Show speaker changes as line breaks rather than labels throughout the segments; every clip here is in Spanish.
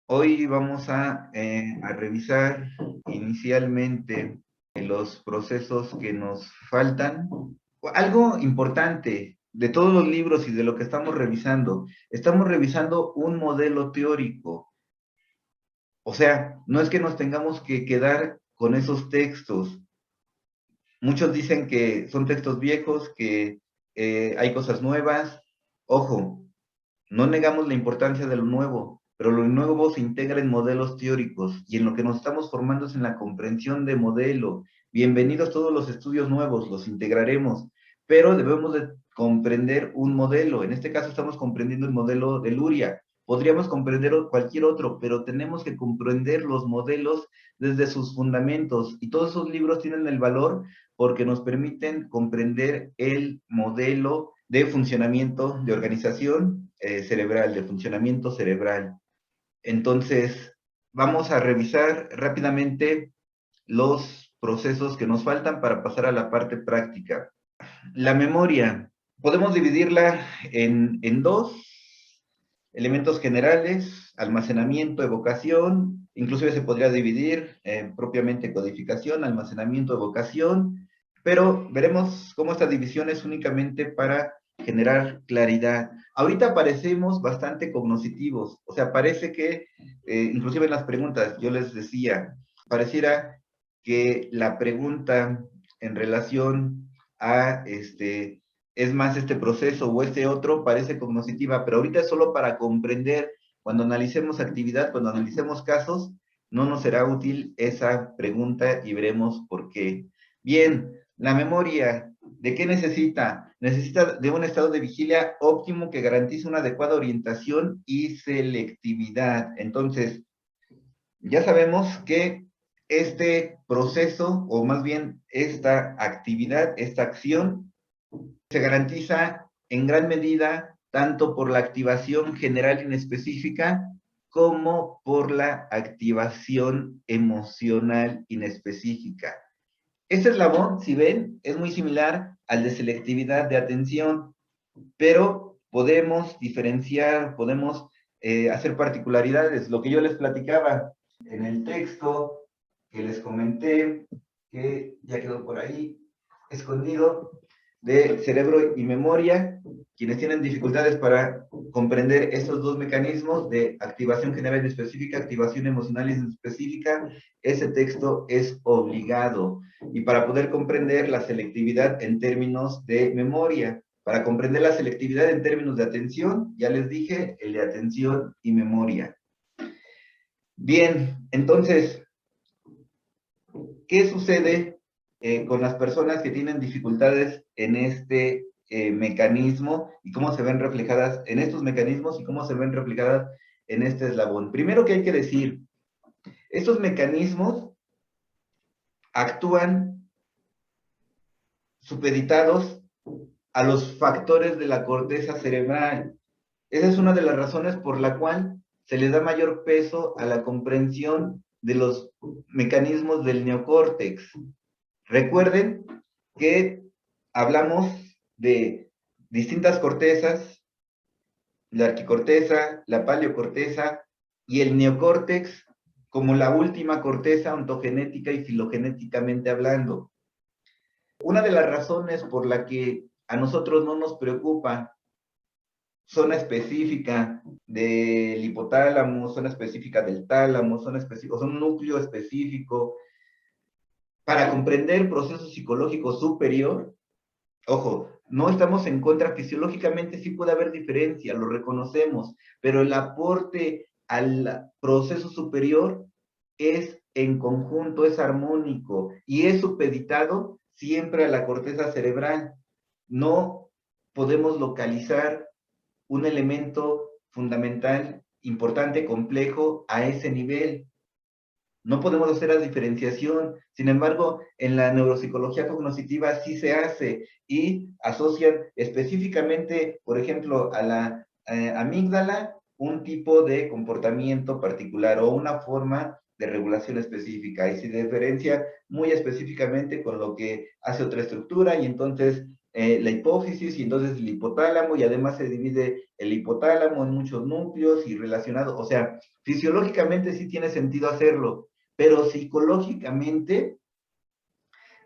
Hoy vamos a revisar inicialmente los procesos que nos faltan. Algo importante de todos los libros y de lo que estamos revisando un modelo teórico. O sea, no es que nos tengamos que quedar con esos textos. Muchos dicen que son textos viejos, que hay cosas nuevas. Ojo, no negamos la importancia de lo nuevo, pero lo nuevo se integra en modelos teóricos y en lo que nos estamos formando es en la comprensión de modelo. Bienvenidos todos los estudios nuevos, los integraremos, pero debemos de comprender un modelo. En este caso estamos comprendiendo el modelo de Luria. Podríamos comprender cualquier otro, pero tenemos que comprender los modelos desde sus fundamentos y todos esos libros tienen el valor porque nos permiten comprender el modelo de funcionamiento de organización cerebral, de funcionamiento cerebral. Entonces, vamos a revisar rápidamente los procesos que nos faltan para pasar a la parte práctica. La memoria, podemos dividirla en dos elementos generales, almacenamiento, evocación, inclusive se podría dividir propiamente codificación, almacenamiento, evocación, pero veremos cómo esta división es únicamente para generar claridad. Ahorita parecemos bastante cognoscitivos, o sea, parece que, inclusive en las preguntas, yo les decía, pareciera que la pregunta en relación a es más este proceso o este otro parece cognoscitiva, pero ahorita es solo para comprender. Cuando analicemos actividad, cuando analicemos casos, no nos será útil esa pregunta y veremos por qué. Bien, la memoria, ¿de qué necesita? Necesita de un estado de vigilia óptimo que garantice una adecuada orientación y selectividad. Entonces, ya sabemos que este proceso, o más bien esta actividad, esta acción, se garantiza en gran medida tanto por la activación general inespecífica como por la activación emocional inespecífica. Este eslabón, si ven, es muy similar al de selectividad de atención, pero podemos diferenciar, podemos hacer particularidades. Lo que yo les platicaba en el texto que les comenté, que ya quedó por ahí escondido, de cerebro y memoria, quienes tienen dificultades para comprender estos dos mecanismos de activación general específica, activación emocional específica, ese texto es obligado. Y para poder comprender la selectividad en términos de memoria, para comprender la selectividad en términos de atención, ya les dije, el de atención y memoria. Bien, entonces, ¿qué sucede con las personas que tienen dificultades en este mecanismo y cómo se ven reflejadas en estos mecanismos y cómo se ven reflejadas en este eslabón? Primero que hay que decir, estos mecanismos actúan supeditados a los factores de la corteza cerebral. Esa es una de las razones por la cual se le da mayor peso a la comprensión de los mecanismos del neocórtex. Recuerden que hablamos de distintas cortezas, la arquicorteza, la paleocorteza y el neocórtex como la última corteza ontogenética y filogenéticamente hablando. Una de las razones por la que a nosotros no nos preocupa zona específica del hipotálamo, zona específica del tálamo, zona específica, son un núcleo específico para comprender proceso psicológico superior. Ojo, no estamos en contra, fisiológicamente sí puede haber diferencia, lo reconocemos, pero el aporte al proceso superior es en conjunto, es armónico y es supeditado siempre a la corteza cerebral. No podemos localizar un elemento fundamental, importante, complejo a ese nivel. No podemos hacer la diferenciación. Sin embargo, en la neuropsicología cognitiva sí se hace y asocian específicamente, por ejemplo, a la amígdala un tipo de comportamiento particular o una forma de regulación específica y se diferencia muy específicamente con lo que hace otra estructura y entonces la hipófisis y entonces el hipotálamo, y además se divide el hipotálamo en muchos núcleos y relacionados. O sea, fisiológicamente sí tiene sentido hacerlo, pero psicológicamente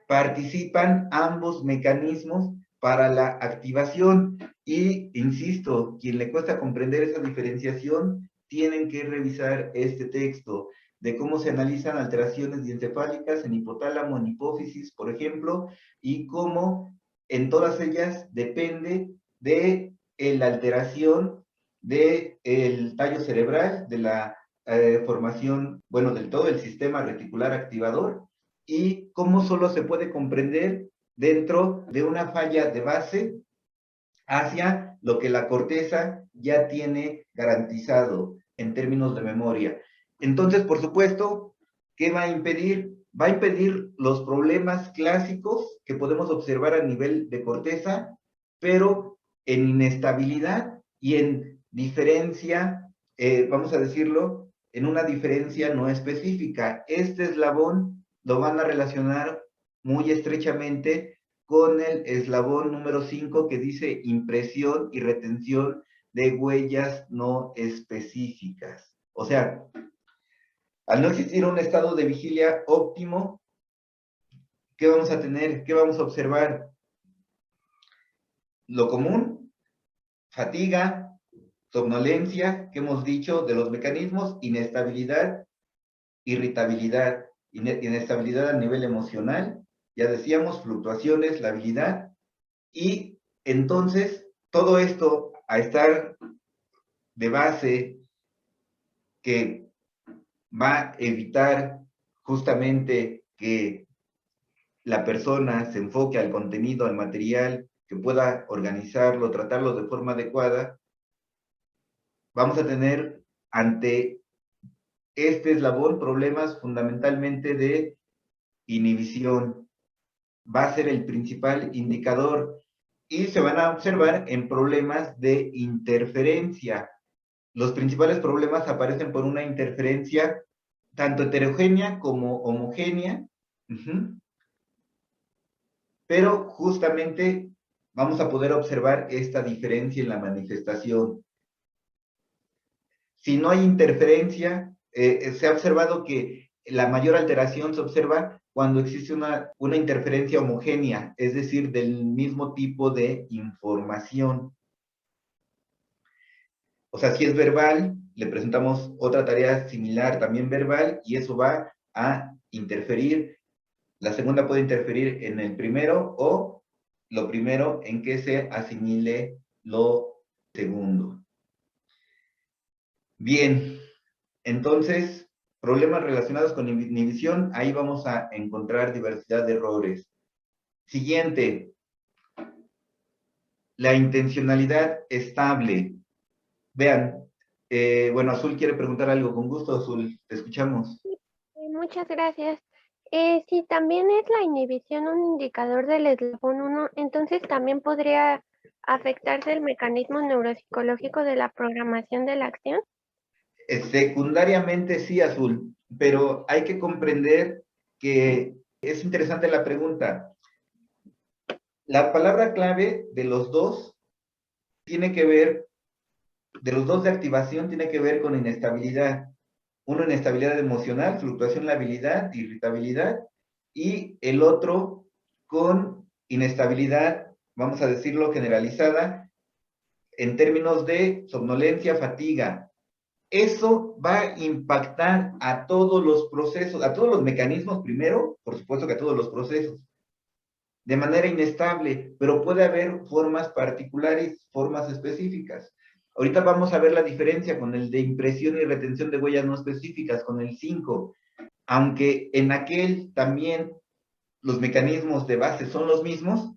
participan ambos mecanismos para la activación. Y, insisto, quien le cuesta comprender esa diferenciación, tienen que revisar este texto de cómo se analizan alteraciones diencefálicas en hipotálamo, en hipófisis, por ejemplo, y cómo en todas ellas depende de la alteración del tallo cerebral, de la formación, bueno, del todo el sistema reticular activador, y cómo solo se puede comprender dentro de una falla de base hacia lo que la corteza ya tiene garantizado en términos de memoria. Entonces, por supuesto, ¿qué va a impedir? Va a impedir los problemas clásicos que podemos observar a nivel de corteza, pero en inestabilidad y en diferencia, vamos a decirlo, en una diferencia no específica. Este eslabón lo van a relacionar muy estrechamente con el eslabón número 5 que dice impresión y retención de huellas no específicas. O sea, al no existir un estado de vigilia óptimo, ¿qué vamos a tener? ¿Qué vamos a observar? Lo común, fatiga, somnolencia, que hemos dicho de los mecanismos, inestabilidad, irritabilidad, inestabilidad a nivel emocional, ya decíamos, fluctuaciones, labilidad, y entonces todo esto a estar de base que va a evitar justamente que la persona se enfoque al contenido, al material, que pueda organizarlo, tratarlo de forma adecuada, vamos a tener ante este eslabón problemas fundamentalmente de inhibición. Va a ser el principal indicador y se van a observar en problemas de interferencia. Los principales problemas aparecen por una interferencia tanto heterogénea como homogénea, pero justamente vamos a poder observar esta diferencia en la manifestación. Si no hay interferencia, se ha observado que la mayor alteración se observa cuando existe una interferencia homogénea, es decir, del mismo tipo de información. O sea, si es verbal, le presentamos otra tarea similar, también verbal, y eso va a interferir. La segunda puede interferir en el primero o lo primero en que se asimile lo segundo. Bien, entonces, problemas relacionados con inhibición, ahí vamos a encontrar diversidad de errores. Siguiente, la intencionalidad estable. Vean, bueno, Azul quiere preguntar algo. Con gusto, Azul, te escuchamos.
Muchas gracias. Si también es la inhibición un indicador del eslabón 1, entonces también podría afectarse el mecanismo neuropsicológico de la programación de la acción.
Secundariamente sí, Azul, pero hay que comprender que es interesante la pregunta. La palabra clave de los dos tiene que ver, de los dos de activación, tiene que ver con inestabilidad. Uno, inestabilidad emocional, fluctuación, labilidad, irritabilidad, y el otro con inestabilidad, vamos a decirlo, generalizada, en términos de somnolencia, fatiga. Eso va a impactar a todos los procesos, a todos los mecanismos primero, por supuesto que a todos los procesos, de manera inestable, pero puede haber formas particulares, formas específicas. Ahorita vamos a ver la diferencia con el de impresión y retención de huellas no específicas, con el 5, aunque en aquel también los mecanismos de base son los mismos,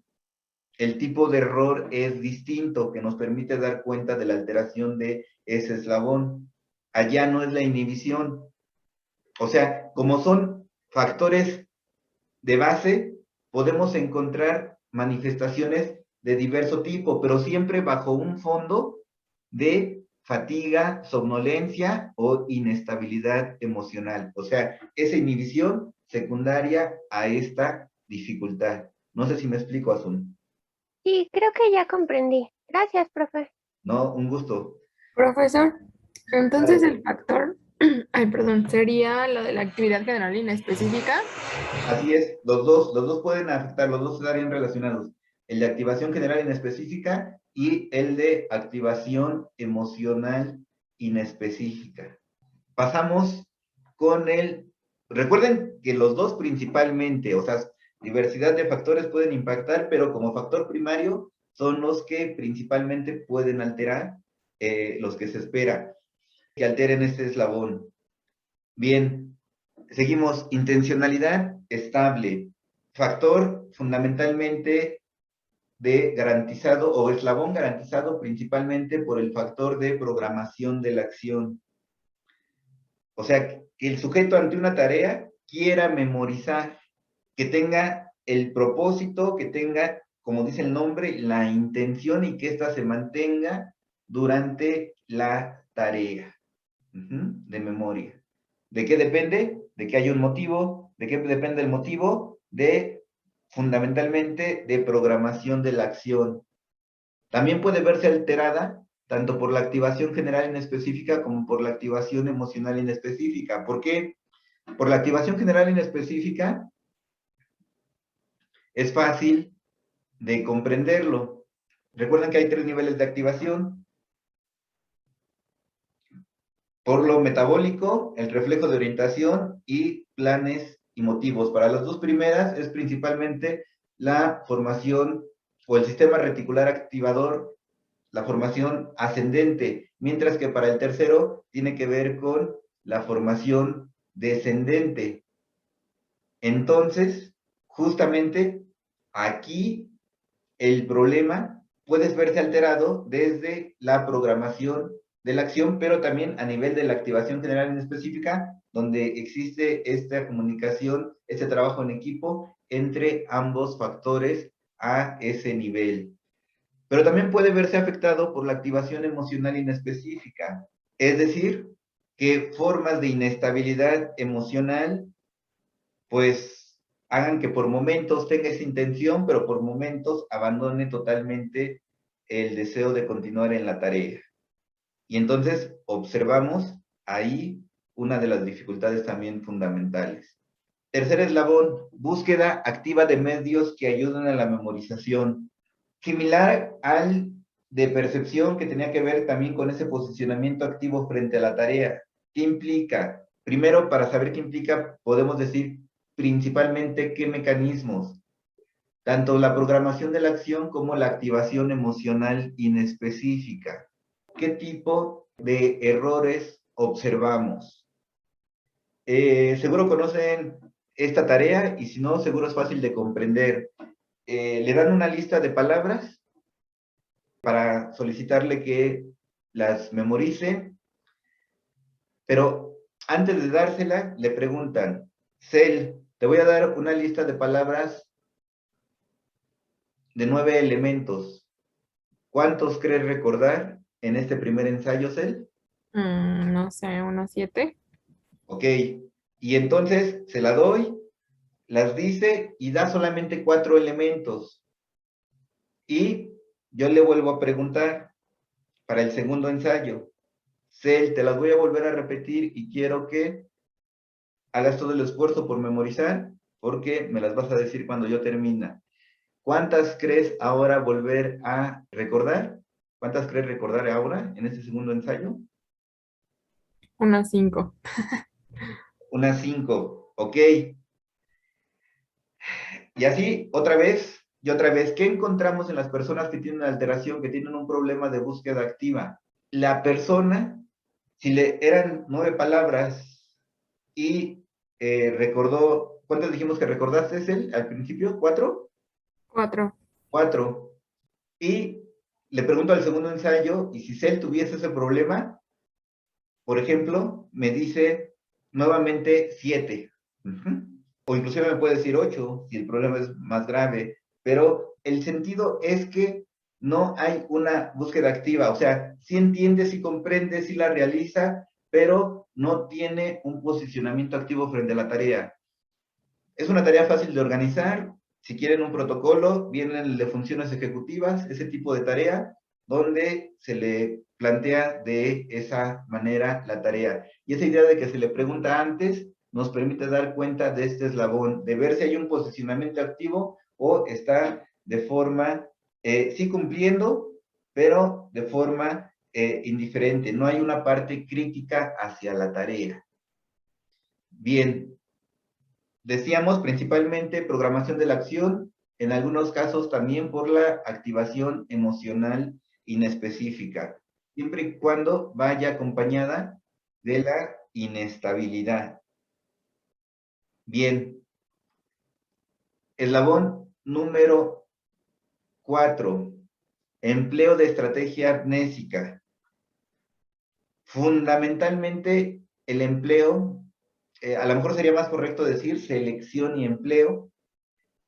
el tipo de error es distinto, que nos permite dar cuenta de la alteración de ese eslabón. Allá no es la inhibición. O sea, como son factores de base, podemos encontrar manifestaciones de diverso tipo, pero siempre bajo un fondo de fatiga, somnolencia o inestabilidad emocional. O sea, esa inhibición secundaria a esta dificultad. No sé si me explico, Azul.
Sí, creo que ya comprendí. Gracias, profe.
No, un gusto.
Profesor, entonces
Claro.
el factor, ay, perdón, sería lo de la actividad general inespecífica.
Así es, los dos pueden afectar, los dos estarían relacionados. El de activación general inespecífica y el de activación emocional inespecífica. Pasamos con el, recuerden que los dos principalmente, o sea, diversidad de factores pueden impactar, pero como factor primario son los que principalmente pueden alterar, los que se espera que alteren este eslabón. Bien, seguimos, intencionalidad estable, factor fundamentalmente de garantizado o eslabón garantizado principalmente por el factor de programación de la acción. O sea, que el sujeto ante una tarea quiera memorizar, que tenga el propósito, que tenga, como dice el nombre, la intención y que ésta se mantenga durante la tarea de memoria. ¿De qué depende? De que haya un motivo. ¿De qué depende el motivo? De, fundamentalmente, de programación de la acción. También puede verse alterada tanto por la activación general inespecífica como por la activación emocional inespecífica. ¿Por qué? Por la activación general inespecífica es fácil de comprenderlo. Recuerden que hay 3 niveles de activación. Por lo metabólico, el reflejo de orientación y planes y motivos. Para las dos primeras es principalmente la formación o el sistema reticular activador, la formación ascendente, mientras que para el tercero tiene que ver con la formación descendente. Entonces, justamente aquí el problema puede verse alterado desde la programación de la acción, pero también a nivel de la activación general en específica, donde existe esta comunicación, este trabajo en equipo entre ambos factores a ese nivel. Pero también puede verse afectado por la activación emocional inespecífica, es decir, que formas de inestabilidad emocional pues hagan que por momentos tenga esa intención, pero por momentos abandone totalmente el deseo de continuar en la tarea. Y entonces observamos ahí una de las dificultades también fundamentales. Tercer eslabón, búsqueda activa de medios que ayuden a la memorización. Similar al de percepción que tenía que ver también con ese posicionamiento activo frente a la tarea. ¿Qué implica? Primero, para saber qué implica, podemos decir principalmente qué mecanismos, tanto la programación de la acción como la activación emocional inespecífica. ¿Qué tipo de errores observamos? Seguro conocen esta tarea y si no, seguro es fácil de comprender. Le dan una lista de palabras para solicitarle que las memorice, pero antes de dársela, le preguntan, Cel, te voy a dar una lista de palabras de 9 elementos. ¿Cuántos crees recordar en este primer ensayo, Cel?
No sé, unos 7.
Ok, y entonces se la doy, las dice y da solamente 4 elementos. Y yo le vuelvo a preguntar para el segundo ensayo. Cel, te las voy a volver a repetir y quiero que hagas todo el esfuerzo por memorizar, porque me las vas a decir cuando yo termine. ¿Cuántas crees ahora volver a recordar? ¿Cuántas crees recordar ahora en este segundo ensayo?
Unas 5.
Unas 5, ok. Y así, otra vez, ¿qué encontramos en las personas que tienen una alteración, que tienen un problema de búsqueda activa? La persona, si le eran 9 palabras y recordó, ¿cuántas dijimos que recordaste, él al principio? ¿4?
4.
4. Y le pregunto al segundo ensayo, y si Cell tuviese ese problema, por ejemplo, me dice nuevamente 7. O inclusive me puede decir 8 si el problema es más grave. Pero el sentido es que no hay una búsqueda activa. O sea, sí entiende, sí comprende, sí la realiza, pero no tiene un posicionamiento activo frente a la tarea. Es una tarea fácil de organizar. si quieren un protocolo, viene el de funciones ejecutivas, ese tipo de tarea, donde se le plantea de esa manera la tarea. Y esa idea de que se le pregunta antes nos permite dar cuenta de este eslabón, de ver si hay un posicionamiento activo o está de forma, sí cumpliendo, pero de forma indiferente. No hay una parte crítica hacia la tarea. Bien, decíamos principalmente programación de la acción, en algunos casos también por la activación emocional inespecífica, siempre y cuando vaya acompañada de la inestabilidad. Bien, eslabón número 4, empleo de estrategia amnésica. Fundamentalmente el empleo, a lo mejor sería más correcto decir selección y empleo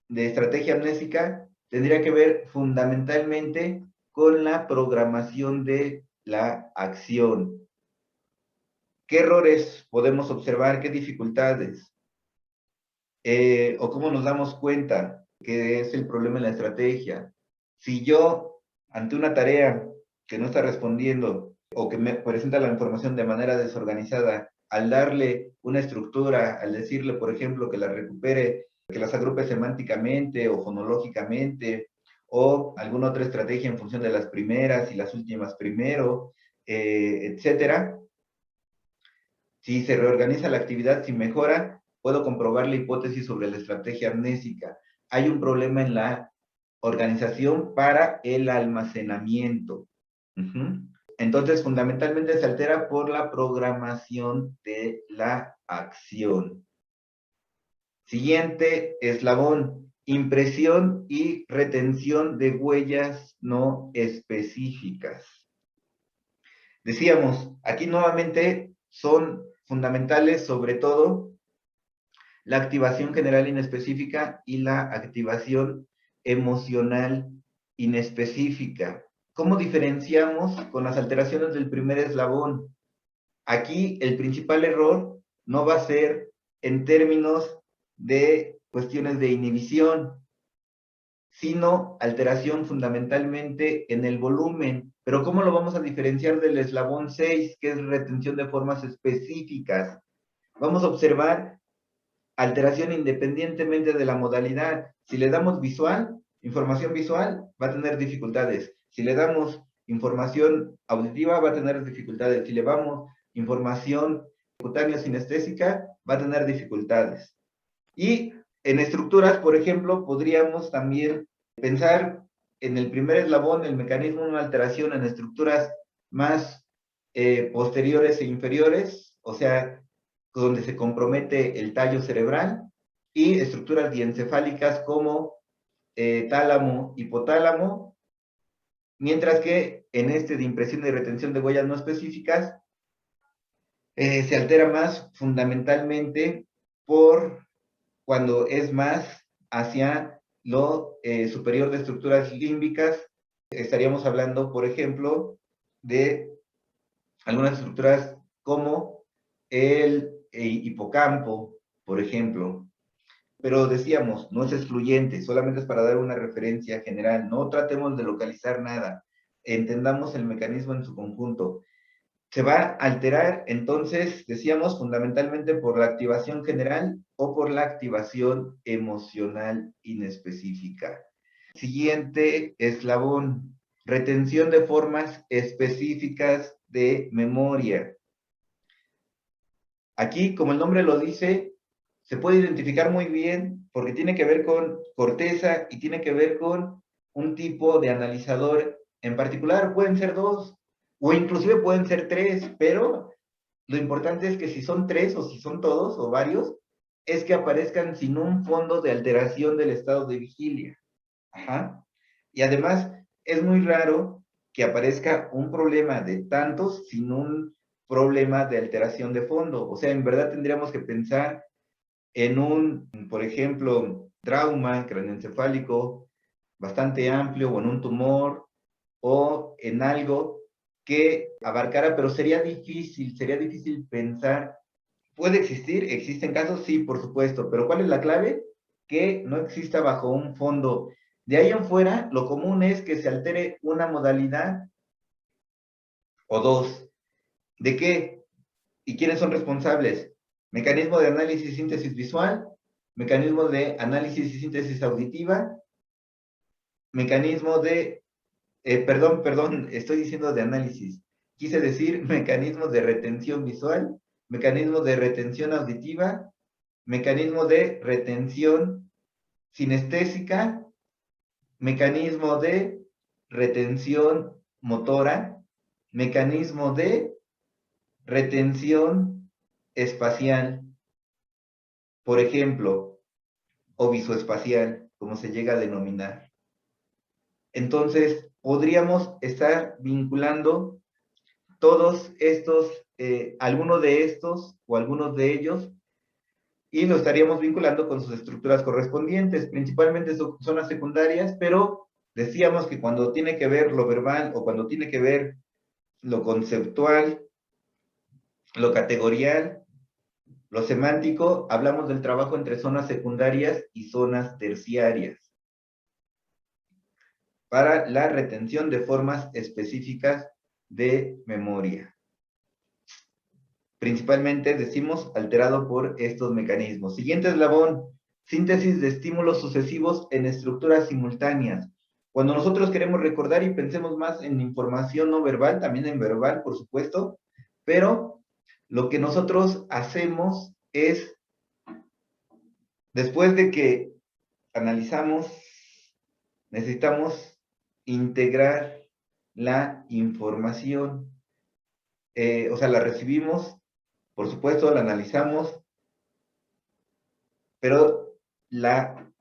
de estrategia amnésica, tendría que ver fundamentalmente con la programación de la acción. ¿Qué errores podemos observar? ¿Qué dificultades? ¿O cómo nos damos cuenta que es el problema en la estrategia? Si yo, ante una tarea que no está respondiendo o que me presenta la información de manera desorganizada, al darle una estructura, al decirle, por ejemplo, que la recupere, que las agrupe semánticamente o fonológicamente, o alguna otra estrategia en función de las primeras y las últimas primero, etcétera. Si se reorganiza la actividad, si mejora, puedo comprobar la hipótesis sobre la estrategia amnésica. Hay un problema en la organización para el almacenamiento. Entonces, fundamentalmente se altera por la programación de la acción. Siguiente eslabón, impresión y retención de huellas no específicas. Decíamos, aquí nuevamente son fundamentales sobre todo la activación general inespecífica y la activación emocional inespecífica. ¿Cómo diferenciamos con las alteraciones del primer eslabón? Aquí el principal error no va a ser en términos de cuestiones de inhibición, sino alteración fundamentalmente en el volumen. Pero ¿cómo lo vamos a diferenciar del eslabón 6, que es retención de formas específicas? Vamos a observar alteración independientemente de la modalidad. Si le damos visual, información visual, va a tener dificultades. Si le damos información auditiva, va a tener dificultades. Si le damos información cutánea sinestésica, va a tener dificultades. Y en estructuras, por ejemplo, podríamos también pensar en el primer eslabón, el mecanismo de una alteración en estructuras más posteriores e inferiores, o sea, donde se compromete el tallo cerebral, y estructuras diencefálicas como tálamo, hipotálamo, mientras que en este de impresión y retención de huellas no específicas, se altera más fundamentalmente por cuando es más hacia lo superior de estructuras límbicas. Estaríamos hablando, por ejemplo, de algunas estructuras como el hipocampo, por ejemplo. Pero decíamos, no es excluyente, solamente es para dar una referencia general. No tratemos de localizar nada. Entendamos el mecanismo en su conjunto. Se va a alterar, entonces, decíamos, fundamentalmente por la activación general o por la activación emocional inespecífica. Siguiente eslabón, retención de formas específicas de memoria. Aquí, como el nombre lo dice, se puede identificar muy bien porque tiene que ver con corteza y tiene que ver con un tipo de analizador en particular. Pueden ser dos o inclusive pueden ser tres, pero lo importante es que si son tres o si son todos o varios, es que aparezcan sin un fondo de alteración del estado de vigilia. Ajá. Y además, es muy raro que aparezca un problema de tantos sin un problema de alteración de fondo. O sea, en verdad tendríamos que pensar en un, por ejemplo, trauma craneoencefálico bastante amplio o en un tumor o en algo que abarcara, pero sería difícil pensar. ¿Puede existir? ¿Existen casos? Sí, por supuesto, pero ¿cuál es la clave? que no exista bajo un fondo. De ahí en fuera, lo común es que se altere una modalidad o dos. ¿De qué? ¿Y quiénes son responsables? Mecanismo de análisis y síntesis visual, mecanismo de análisis y síntesis auditiva, mecanismo de, perdón, estoy diciendo de análisis. Quise decir mecanismos de retención visual, mecanismo de retención auditiva, mecanismo de retención sinestésica, mecanismo de retención motora, mecanismo de retención espacial, por ejemplo, o visoespacial, como se llega a denominar. Entonces, podríamos estar vinculando todos estos, algunos de estos o algunos de ellos, y lo estaríamos vinculando con sus estructuras correspondientes, principalmente zonas secundarias, pero decíamos que cuando tiene que ver lo verbal o cuando tiene que ver lo conceptual, lo categorial, lo semántico, hablamos del trabajo entre zonas secundarias y zonas terciarias para la retención de formas específicas de memoria. Principalmente decimos alterado por estos mecanismos. Siguiente eslabón, síntesis de estímulos sucesivos en estructuras simultáneas. Cuando nosotros queremos recordar y pensemos más en información no verbal, también en verbal, por supuesto, pero lo que nosotros hacemos es, después de que analizamos, necesitamos integrar la información. O sea, la recibimos, por supuesto, la analizamos, pero la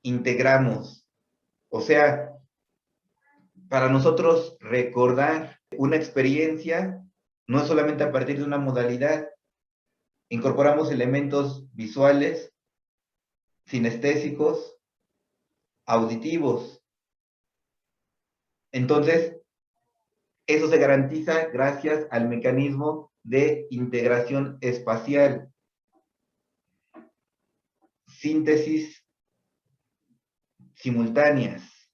integramos. O sea, para nosotros recordar una experiencia no es solamente a partir de una modalidad. Incorporamos elementos visuales, sinestésicos, auditivos. Entonces, eso se garantiza gracias al mecanismo de integración espacial. Síntesis simultáneas,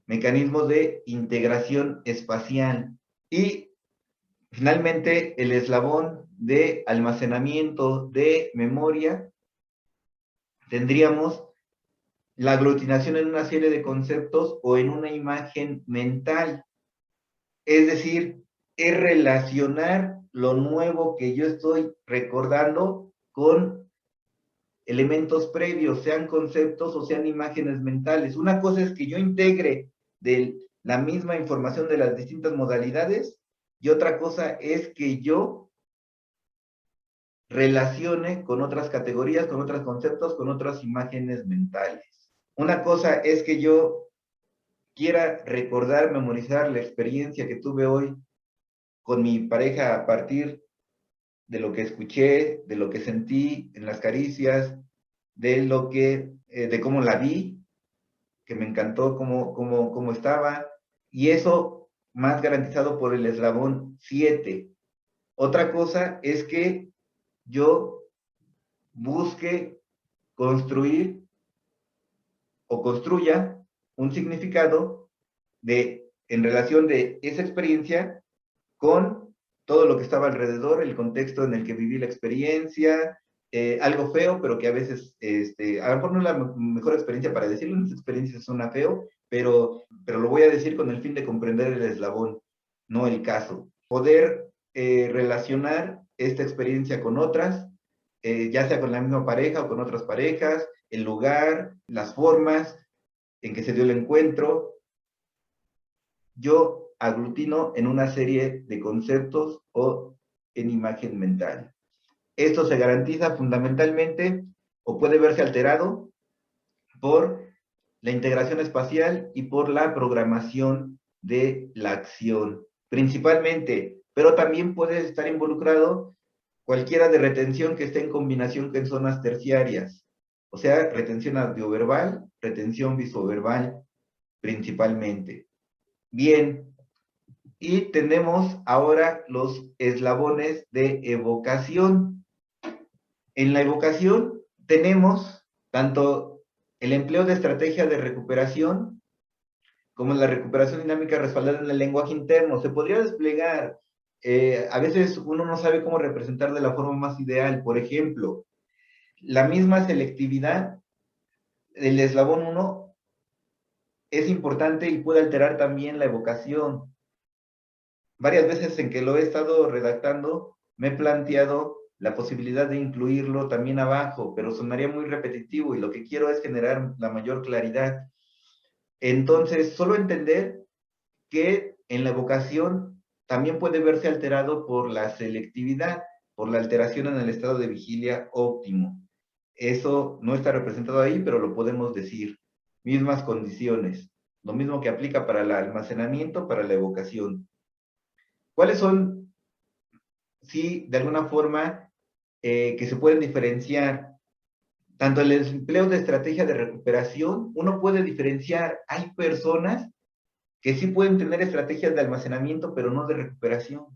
mecanismos de integración espacial y finalmente el eslabón de almacenamiento de memoria, tendríamos la aglutinación en una serie de conceptos o en una imagen mental. Es decir, es relacionar lo nuevo que yo estoy recordando con elementos previos, sean conceptos o sean imágenes mentales. Una cosa es que yo integre de la misma información de las distintas modalidades y otra cosa es que yo relacione con otras categorías, con otros conceptos, con otras imágenes mentales. Una cosa es que yo quiera recordar, memorizar la experiencia que tuve hoy con mi pareja a partir de lo que escuché, de lo que sentí en las caricias, de lo que, de cómo la vi, que me encantó cómo estaba, y eso más garantizado por el eslabón 7. Otra cosa es que yo busque construir o construya un significado en relación de esa experiencia con todo lo que estaba alrededor, el contexto en el que viví la experiencia, algo feo, pero que a veces, a lo mejor no es la mejor experiencia para decirlo, esa experiencia suena feo, pero lo voy a decir con el fin de comprender el eslabón, no el caso. Poder relacionar esta experiencia con otras, ya sea con la misma pareja o con otras parejas, el lugar, las formas en que se dio el encuentro. Yo aglutino en una serie de conceptos o en imagen mental. Esto se garantiza fundamentalmente o puede verse alterado por la integración espacial y por la programación de la acción, principalmente, pero también puede estar involucrado cualquiera de retención que esté en combinación con zonas terciarias, o sea, retención audioverbal, retención visoverbal, principalmente. Bien, y tenemos ahora los eslabones de evocación. En la evocación tenemos tanto el empleo de estrategias de recuperación como la recuperación dinámica respaldada en el lenguaje interno. Se podría desplegar, a veces uno no sabe cómo representar de la forma más ideal. Por ejemplo, la misma selectividad del eslabón 1 es importante y puede alterar también la evocación. Varias veces en que lo he estado redactando, me he planteado la posibilidad de incluirlo también abajo, pero sonaría muy repetitivo y lo que quiero es generar la mayor claridad. Entonces, solo entender que en la evocación también puede verse alterado por la selectividad, por la alteración en el estado de vigilia óptimo. Eso no está representado ahí, pero lo podemos decir. Mismas condiciones. Lo mismo que aplica para el almacenamiento, para la evocación. ¿Cuáles son, sí, de alguna forma, que se pueden diferenciar? Tanto el empleo de estrategia de recuperación, uno puede diferenciar, hay personas que sí pueden tener estrategias de almacenamiento, pero no de recuperación,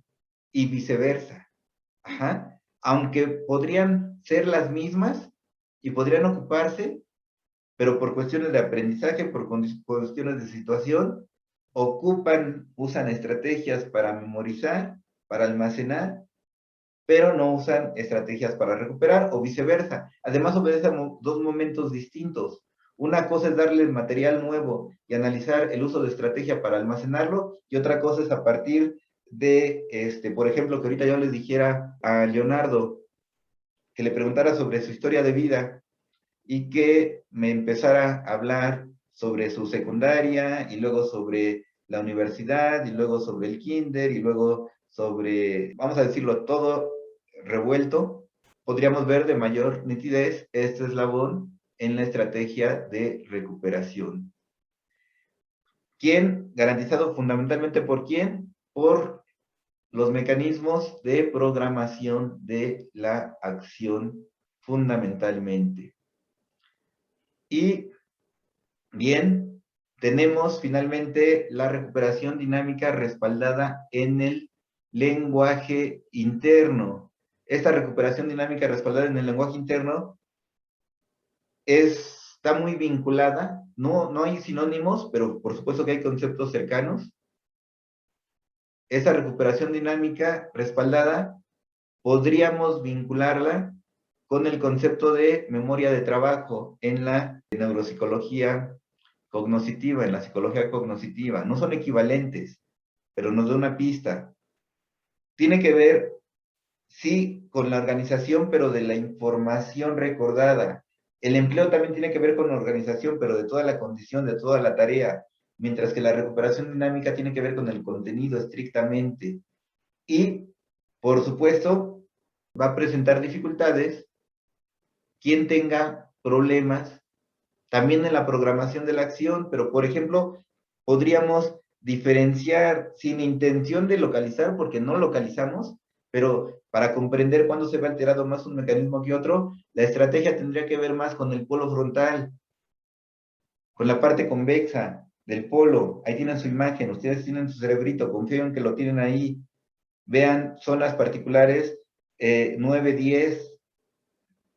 y viceversa. Ajá. Aunque podrían ser las mismas y podrían ocuparse, pero por cuestiones de aprendizaje, por cuestiones de situación, usan estrategias para memorizar, para almacenar, pero no usan estrategias para recuperar o viceversa. Además, obedecen dos momentos distintos. Una cosa es darle material nuevo y analizar el uso de estrategia para almacenarlo, y otra cosa es a partir de, por ejemplo, que ahorita yo les dijera a Leonardo que le preguntara sobre su historia de vida y que me empezara a hablar sobre su secundaria y luego sobre la universidad y luego sobre el kinder y luego sobre, vamos a decirlo, todo revuelto. Podríamos ver de mayor nitidez este eslabón en la estrategia de recuperación. ¿Quién? Garantizado fundamentalmente por quién? Por los mecanismos de programación de la acción fundamentalmente. Y bien, tenemos finalmente la recuperación dinámica respaldada en el lenguaje interno. Esta recuperación dinámica respaldada en el lenguaje interno está muy vinculada, no hay sinónimos, pero por supuesto que hay conceptos cercanos. Esta recuperación dinámica respaldada podríamos vincularla con el concepto de memoria de trabajo en la neuropsicología cognoscitiva, en la psicología cognoscitiva. No son equivalentes, pero nos da una pista. Tiene que ver, sí, con la organización, pero de la información recordada. El empleo también tiene que ver con la organización, pero de toda la condición, de toda la tarea, mientras que la recuperación dinámica tiene que ver con el contenido estrictamente. Y, por supuesto, va a presentar dificultades quien tenga problemas también en la programación de la acción, pero por ejemplo, podríamos diferenciar sin intención de localizar, porque no localizamos, pero para comprender cuándo se ve alterado más un mecanismo que otro, la estrategia tendría que ver más con el polo frontal, con la parte convexa del polo. Ahí tienen su imagen, ustedes tienen su cerebrito, confío en que lo tienen ahí. Vean zonas particulares, 9, 10,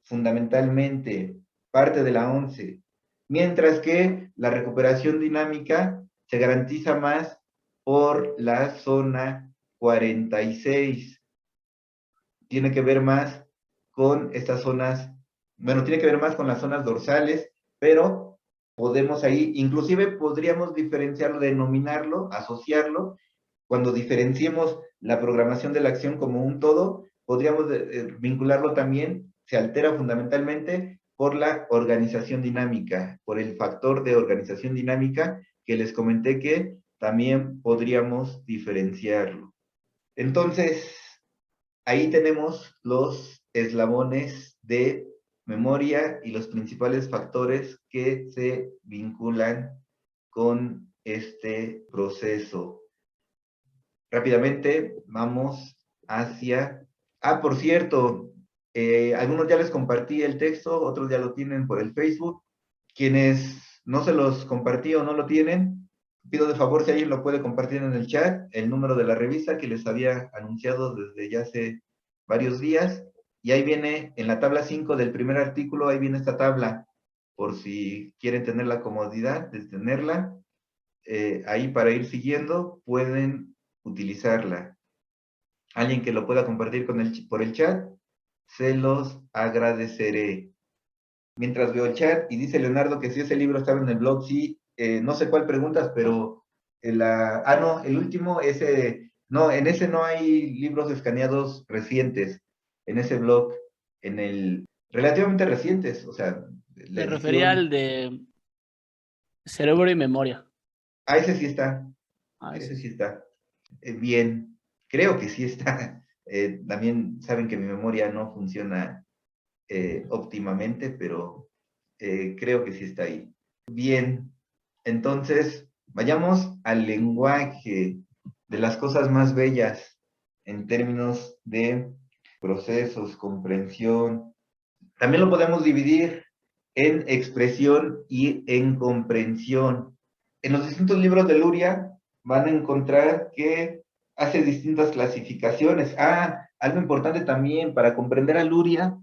fundamentalmente, parte de la 11. Mientras que la recuperación dinámica se garantiza más por la zona 46. Tiene que ver más con estas zonas, bueno, tiene que ver más con las zonas dorsales, pero podemos ahí, inclusive podríamos diferenciarlo, denominarlo, asociarlo. Cuando diferenciemos la programación de la acción como un todo, podríamos vincularlo también, se altera fundamentalmente por la organización dinámica, por el factor de organización dinámica que les comenté que también podríamos diferenciarlo. Entonces, ahí tenemos los eslabones de memoria y los principales factores que se vinculan con este proceso. Rápidamente vamos hacia... Ah, por cierto, algunos ya les compartí el texto, otros ya lo tienen por el Facebook. Quienes no se los compartí o no lo tienen, pido de favor si alguien lo puede compartir en el chat, el número de la revista que les había anunciado desde ya hace varios días, Y ahí viene, en la tabla 5 del primer artículo, ahí viene esta tabla, por si quieren tener la comodidad de tenerla, ahí para ir siguiendo, pueden utilizarla. Alguien que lo pueda compartir por el chat, se los agradeceré. Mientras veo el chat, y dice Leonardo que si ese libro estaba en el blog, sí, no sé cuál preguntas, pero no, el último, no, en ese no hay libros escaneados recientes, en ese blog, relativamente recientes, o sea, la
Me refería al
edición.
de cerebro y memoria.
Ese sí está, ese sí está. Bien, creo que sí está. También saben que mi memoria no funciona óptimamente, pero creo que sí está ahí. Bien, entonces vayamos al lenguaje, de las cosas más bellas en términos de procesos, comprensión. También lo podemos dividir en expresión y en comprensión. En los distintos libros de Luria van a encontrar que hace distintas clasificaciones. Algo importante también para comprender a Luria,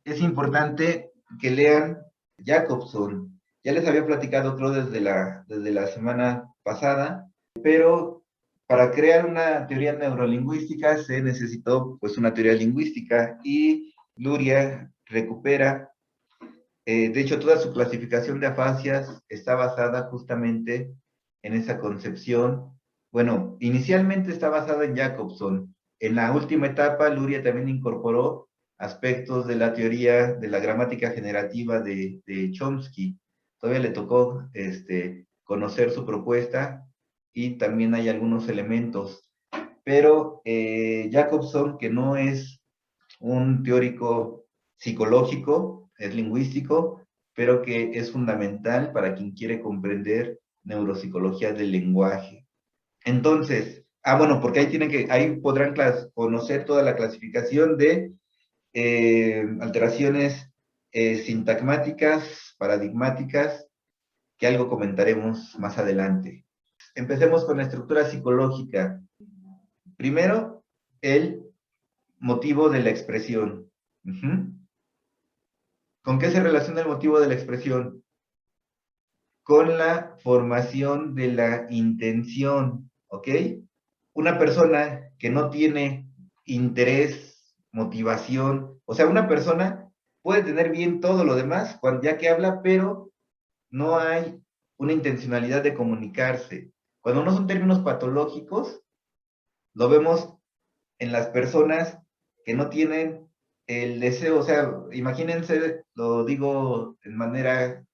es importante que lean Jacobson. Ya les había platicado, creo, desde la semana pasada, pero para crear una teoría neurolingüística se necesitó pues una teoría lingüística, y Luria recupera, de hecho toda su clasificación de afasias está basada justamente en esa concepción. Bueno, inicialmente está basada en Jacobson. En la última etapa, Luria también incorporó aspectos de la teoría de la gramática generativa de Chomsky. Todavía le tocó conocer su propuesta, y también hay algunos elementos. Pero Jacobson, que no es un teórico psicológico, es lingüístico, pero que es fundamental para quien quiere comprender neuropsicología del lenguaje. Entonces, bueno, porque ahí podrán conocer toda la clasificación de alteraciones sintagmáticas, paradigmáticas, que algo comentaremos más adelante. Empecemos con la estructura psicológica. Primero, el motivo de la expresión. ¿Con qué se relaciona el motivo de la expresión? Con la formación de la intención, ¿ok? Una persona que no tiene interés, motivación, o sea, una persona puede tener bien todo lo demás ya que habla, pero no hay una intencionalidad de comunicarse. Cuando no son términos patológicos, lo vemos en las personas que no tienen el deseo, o sea, imagínense, lo digo en manera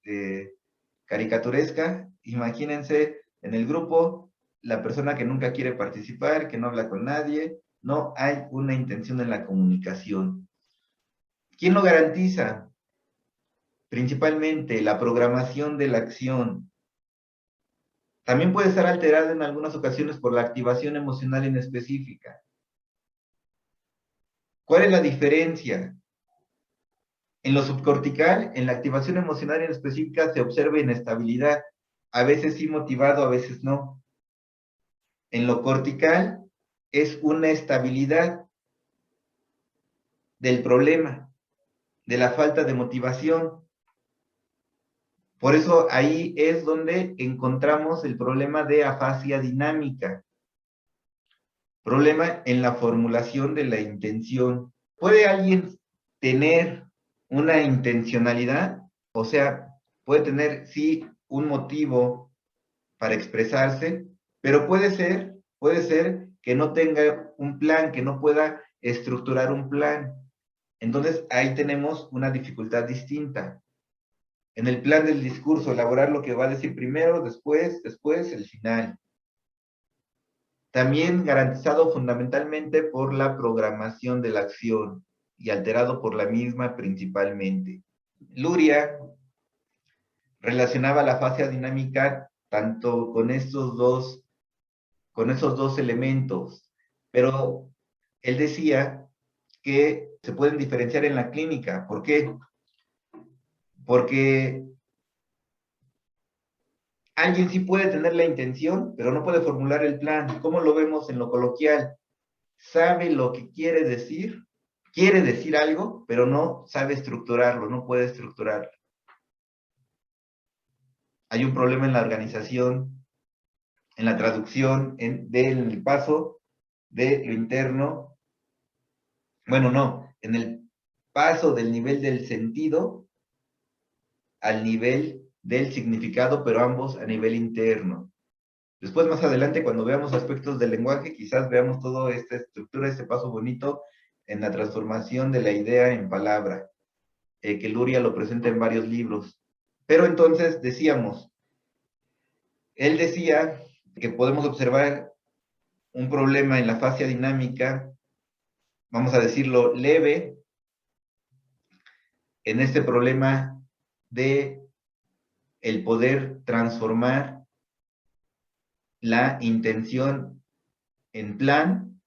caricaturesca, imagínense en el grupo la persona que nunca quiere participar, que no habla con nadie, no hay una intención en la comunicación. ¿Quién lo garantiza? Principalmente la programación de la acción. También puede estar alterada en algunas ocasiones por la activación emocional en específica. ¿Cuál es la diferencia? En lo subcortical, en la activación emocional en específica, se observa inestabilidad, a veces sí motivado, a veces no. En lo cortical, es una estabilidad del problema, de la falta de motivación. Por eso ahí es donde encontramos el problema de afasia dinámica. Problema en la formulación de la intención. ¿Puede alguien tener una intencionalidad? O sea, puede tener, sí, un motivo para expresarse, pero puede ser que no tenga un plan, que no pueda estructurar un plan. Entonces, ahí tenemos una dificultad distinta. En el plan del discurso, elaborar lo que va a decir primero, después, el final. También garantizado fundamentalmente por la programación de la acción y alterado por la misma principalmente. Luria relacionaba la fase dinámica tanto con esos dos elementos, pero él decía que se pueden diferenciar en la clínica. ¿Por qué? Porque alguien sí puede tener la intención, pero no puede formular el plan. ¿Cómo lo vemos en lo coloquial? Sabe lo que quiere decir, quiere decir algo, pero no sabe estructurarlo, no puede estructurarlo. Hay un problema en la organización, en la traducción, del paso de lo interno, bueno, no, en el paso del nivel del sentido al nivel del significado, pero ambos a nivel interno. Después, más adelante, cuando veamos aspectos del lenguaje, quizás veamos toda esta estructura, este paso bonito en la transformación de la idea en palabra, que Luria lo presenta en varios libros. Pero entonces decíamos, él decía que podemos observar un problema en la fascia dinámica, vamos a decirlo leve, en este problema de el poder transformar la intención en plan,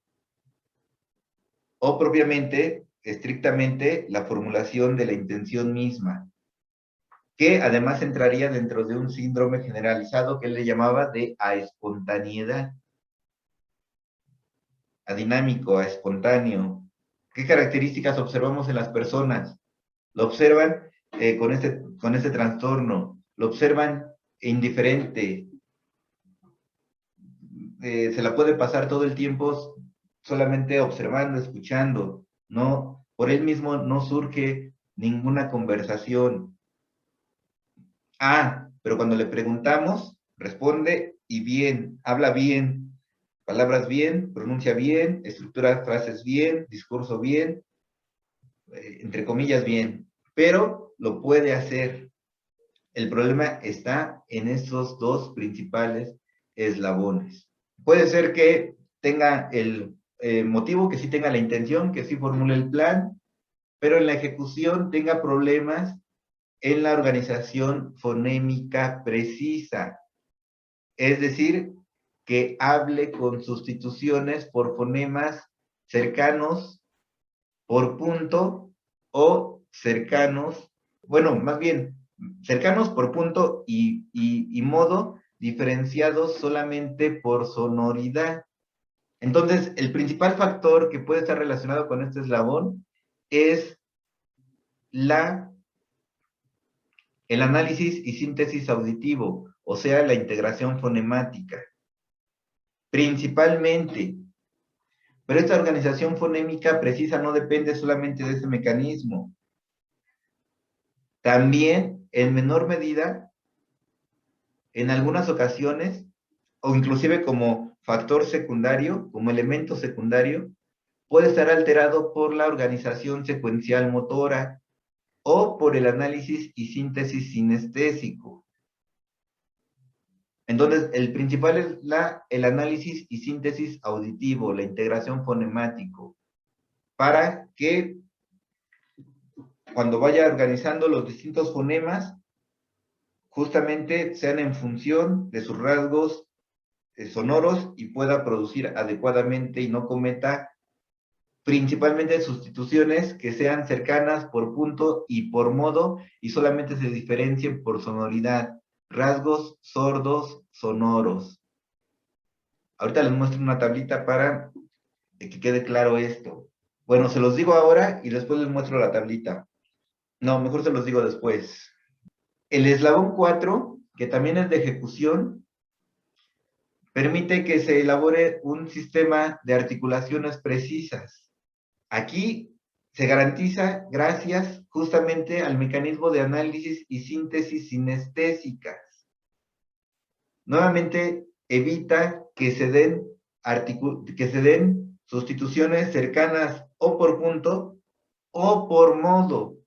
o propiamente, estrictamente, la formulación de la intención misma, que además entraría dentro de un síndrome generalizado que él le llamaba de aespontaneidad, adinámico, espontáneo. ¿Qué características observamos en las personas? Lo observan con este trastorno, lo observan indiferente, se la puede pasar todo el tiempo solamente observando, escuchando, no, por él mismo no surge ninguna conversación. Pero cuando le preguntamos, responde y bien, habla bien, palabras bien, pronuncia bien, estructura frases bien, discurso bien, entre comillas bien, pero lo puede hacer. El problema está en estos dos principales eslabones. Puede ser que tenga el motivo, que sí tenga la intención, que sí formule el plan, pero en la ejecución tenga problemas en la organización fonémica precisa. Es decir, que hable con sustituciones por fonemas cercanos por punto o cercanos, bueno, más bien, cercanos por punto y modo, diferenciados solamente por sonoridad. Entonces, el principal factor que puede estar relacionado con este eslabón es el análisis y síntesis auditivo, o sea, la integración fonemática, principalmente. Pero esta organización fonémica precisa no depende solamente de ese mecanismo. También, en menor medida, en algunas ocasiones, o inclusive como factor secundario, como elemento secundario, puede estar alterado por la organización secuencial motora o por el análisis y síntesis sinestésico. Entonces, el principal es el análisis y síntesis auditivo, la integración fonemático, para que cuando vaya organizando los distintos fonemas, justamente sean en función de sus rasgos sonoros y pueda producir adecuadamente y no cometa principalmente sustituciones que sean cercanas por punto y por modo y solamente se diferencien por sonoridad, rasgos sordos sonoros. Ahorita les muestro una tablita para que quede claro esto. Bueno, se los digo ahora y después les muestro la tablita. No, mejor se los digo después. El eslabón 4, que también es de ejecución, permite que se elabore un sistema de articulaciones precisas. Aquí se garantiza gracias justamente al mecanismo de análisis y síntesis sinestésicas. Nuevamente, evita que se den sustituciones cercanas o por punto o por modo.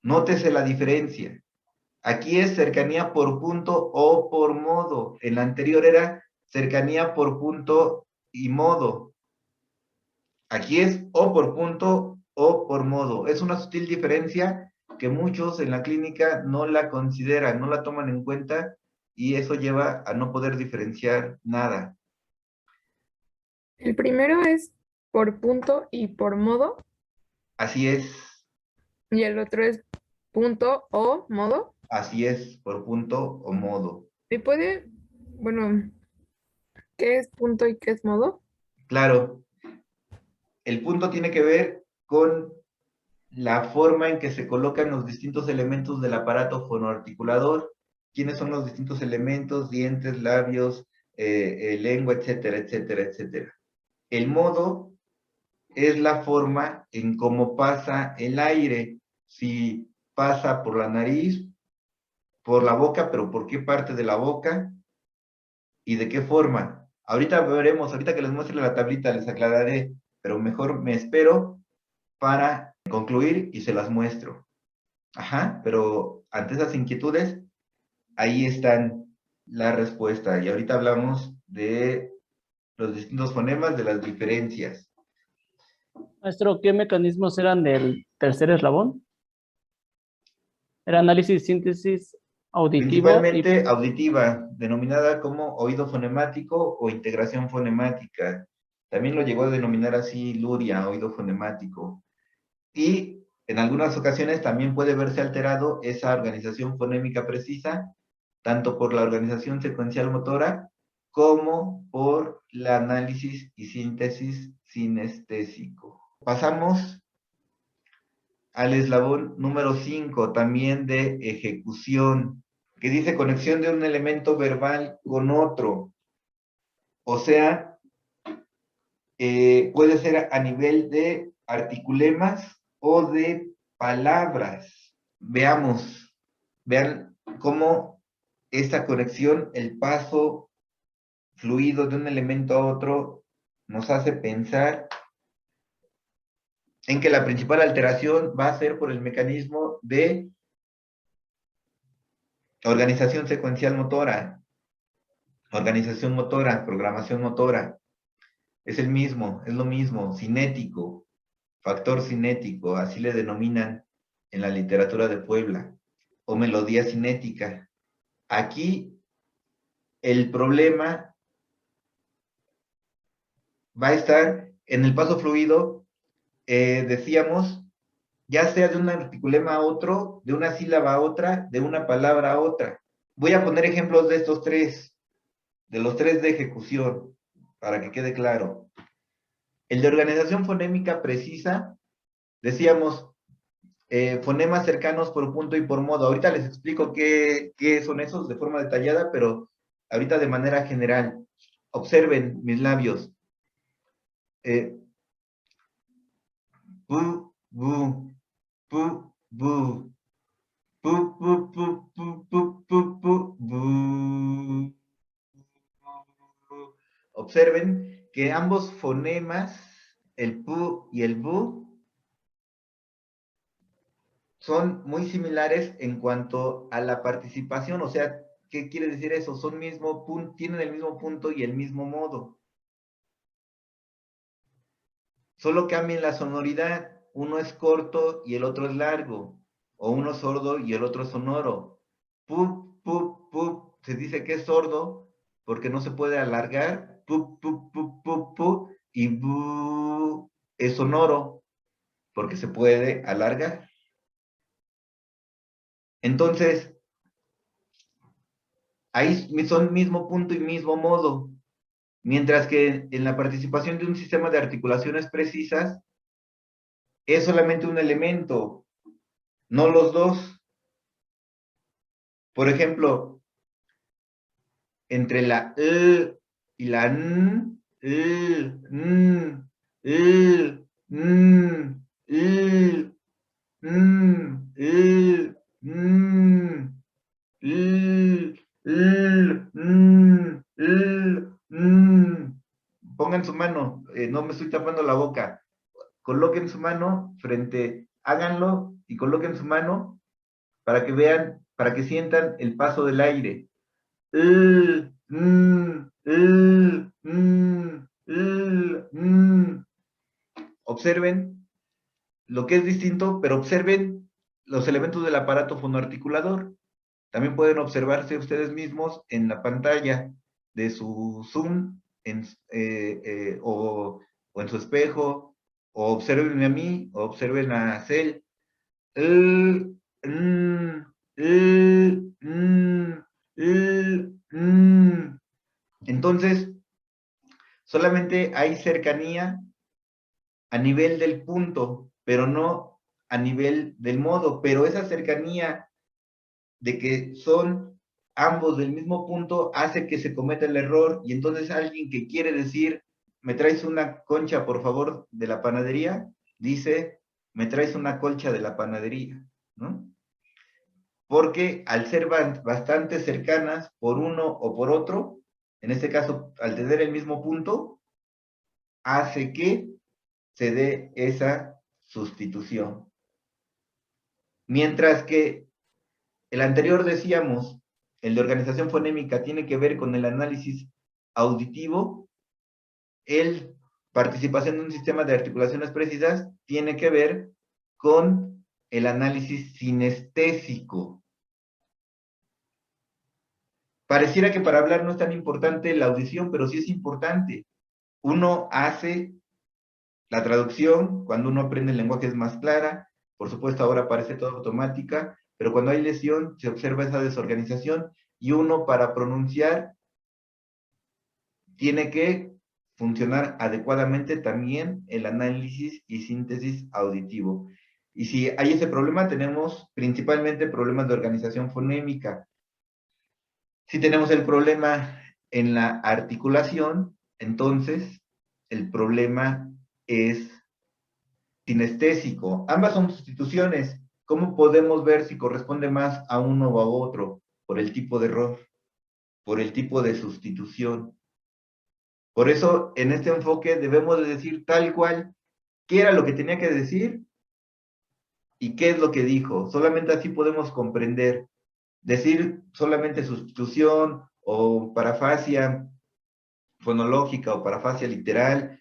Nótese la diferencia. Aquí es cercanía por punto o por modo. En la anterior era cercanía por punto y modo. Aquí es o por punto o por modo. Es una sutil diferencia que muchos en la clínica no la consideran, no la toman en cuenta y eso lleva a no poder diferenciar nada.
El primero es por punto y por modo,
Así es,
y el otro es punto o modo.
así es, por punto o modo.
¿Y bueno, qué es punto y qué es modo?
Claro, el punto tiene que ver con la forma en que se colocan los distintos elementos del aparato fonoarticulador. ¿Quiénes son los distintos elementos? Dientes, labios, lengua, etcétera, etcétera, etcétera. El modo es la forma en cómo pasa el aire. Si pasa por la nariz, por la boca, pero ¿por qué parte de la boca? ¿Y de qué forma? Ahorita veremos, ahorita que les muestre la tablita les aclararé, pero mejor me espero para concluir y se las muestro. Ajá, pero ante esas inquietudes, ahí están la respuesta. Y ahorita hablamos de los distintos fonemas, de las diferencias.
Maestro, ¿qué mecanismos eran del tercer eslabón? Era análisis, síntesis, auditivo y
Principalmente auditiva, denominada como oído fonemático o integración fonemática. También lo llegó a denominar así Luria, oído fonemático. Y en algunas ocasiones también puede verse alterado esa organización fonémica precisa, tanto por la organización secuencial motora como por el análisis y síntesis sinestésico. Pasamos al eslabón número 5, también de ejecución, que dice conexión de un elemento verbal con otro. O sea, puede ser a nivel de articulemas o de palabras. Vean cómo esta conexión, el paso fluido de un elemento a otro, nos hace pensar en que la principal alteración va a ser por el mecanismo de organización secuencial motora, organización motora, programación motora. Es el mismo, es lo mismo, cinético, factor cinético, así le denominan en la literatura de Puebla, o melodía cinética. Aquí el problema va a estar en el paso fluido, decíamos, ya sea de un articulema a otro, de una sílaba a otra, de una palabra a otra. Voy a poner ejemplos de estos tres, de los tres de ejecución, para que quede claro. El de organización fonémica precisa, decíamos, fonemas cercanos por punto y por modo. Ahorita les explico qué son esos de forma detallada, pero ahorita de manera general. Observen mis labios. Bu, bu, bu, bu. Bu, bu, bu, bu, bu, bu, bu, bu. Observen que ambos fonemas, el pu y el bu, son muy similares en cuanto a la participación. O sea, ¿qué quiere decir eso? Son mismo punto, tienen el mismo punto y el mismo modo. Solo cambian la sonoridad. Uno es corto y el otro es largo. O uno es sordo y el otro es sonoro. Pup, pup, pup. Se dice que es sordo porque no se puede alargar. Pup, pup, pup, pup, pup. Y bu es sonoro porque se puede alargar. Entonces, ahí son mismo punto y mismo modo. Mientras que en la participación de un sistema de articulaciones precisas, es solamente un elemento, no los dos. Por ejemplo, entre la y la n, n, n, n, pongan su mano, no me estoy tapando la boca. Coloquen su mano frente, háganlo y coloquen su mano para que vean, para que sientan el paso del aire. Observen lo que es distinto, pero observen los elementos del aparato fonoarticulador. También pueden observarse ustedes mismos en la pantalla de su Zoom o en su espejo, o observen a mí, o observen a Cel. Entonces, solamente hay cercanía a nivel del punto, pero no a nivel del modo. Pero esa cercanía de que son ambos del mismo punto hace que se cometa el error, y entonces alguien que quiere decir, ¿me traes una concha, por favor, de la panadería? Dice, ¿me traes una colcha de la panadería? ¿No? Porque al ser bastante cercanas por uno o por otro, en este caso, al tener el mismo punto, hace que se dé esa sustitución. Mientras que el anterior decíamos, el de organización fonémica, tiene que ver con el análisis auditivo, el participación en un sistema de articulaciones precisas tiene que ver con el análisis sinestésico. Pareciera que para hablar no es tan importante la audición, pero sí es importante. Uno hace la traducción, cuando uno aprende el lenguaje es más clara, por supuesto ahora parece todo automática, pero cuando hay lesión se observa esa desorganización, y uno para pronunciar tiene que funcionar adecuadamente también el análisis y síntesis auditivo. Y si hay ese problema, tenemos principalmente problemas de organización fonémica. Si tenemos el problema en la articulación, entonces el problema es sinestésico. Ambas son sustituciones. ¿Cómo podemos ver si corresponde más a uno o a otro? Por el tipo de error, por el tipo de sustitución. Por eso, en este enfoque debemos de decir tal cual qué era lo que tenía que decir y qué es lo que dijo. Solamente así podemos comprender. Decir solamente sustitución o parafasia fonológica o parafasia literal,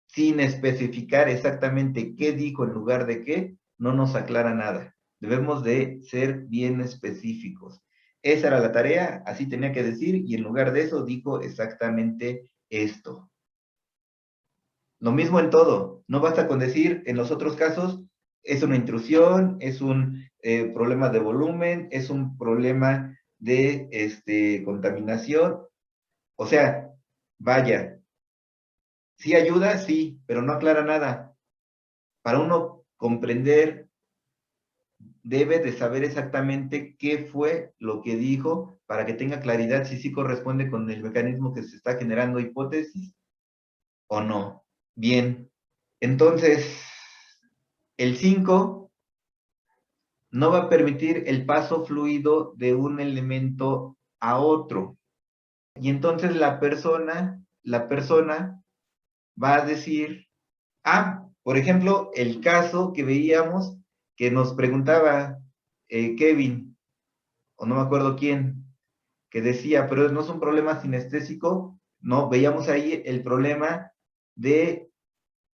sin especificar exactamente qué dijo en lugar de qué, no nos aclara nada. Debemos de ser bien específicos. Esa era la tarea, así tenía que decir, y en lugar de eso dijo exactamente esto. Lo mismo en todo. No basta con decir, en los otros casos, es una intrusión, es un problema de volumen, es un problema de contaminación. O sea, vaya, sí ayuda, sí, pero no aclara nada. Para uno comprender, debe de saber exactamente qué fue lo que dijo para que tenga claridad si sí corresponde con el mecanismo que se está generando hipótesis o no. Bien, entonces, el 5 no va a permitir el paso fluido de un elemento a otro. Y entonces la persona va a decir, por ejemplo, el caso que veíamos que nos preguntaba Kevin, o no me acuerdo quién, que decía, pero no es un problema sinestésico. No, veíamos ahí el problema de,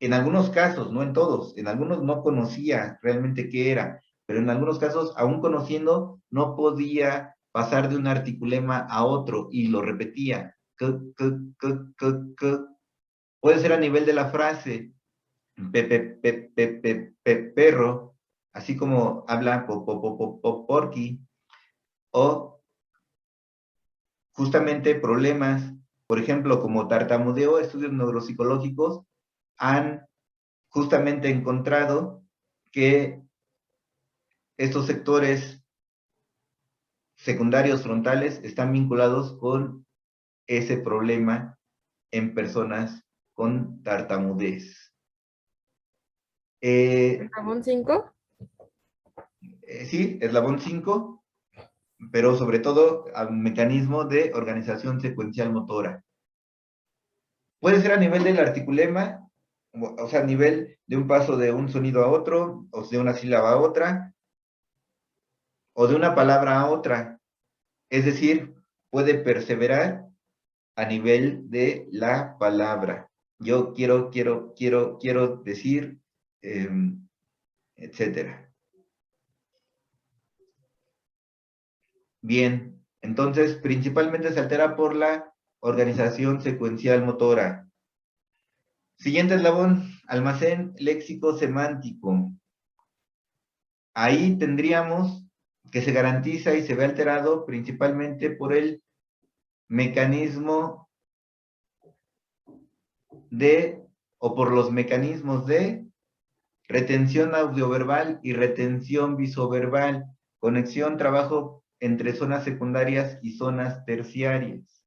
en algunos casos, no en todos, en algunos no conocía realmente qué era, pero en algunos casos, aún conociendo, no podía pasar de un articulema a otro y lo repetía. Puede ser a nivel de la frase, perro, así como habla porky, o justamente problemas, por ejemplo, como tartamudeo. Estudios neuropsicológicos han justamente encontrado que estos sectores secundarios frontales están vinculados con ese problema en personas con tartamudez.
¿Eslabón 5?
Sí, eslabón 5, pero sobre todo al mecanismo de organización secuencial motora. Puede ser a nivel del articulema, o sea, a nivel de un paso de un sonido a otro, o de una sílaba a otra, o de una palabra a otra. Es decir, puede perseverar a nivel de la palabra. Yo quiero decir, etcétera. Bien, entonces principalmente se altera por la organización secuencial motora. Siguiente eslabón, almacén léxico semántico. Ahí tendríamos que se garantiza y se ve alterado principalmente por el mecanismo de, o por los mecanismos de retención audioverbal y retención visoverbal, conexión, trabajo entre zonas secundarias y zonas terciarias,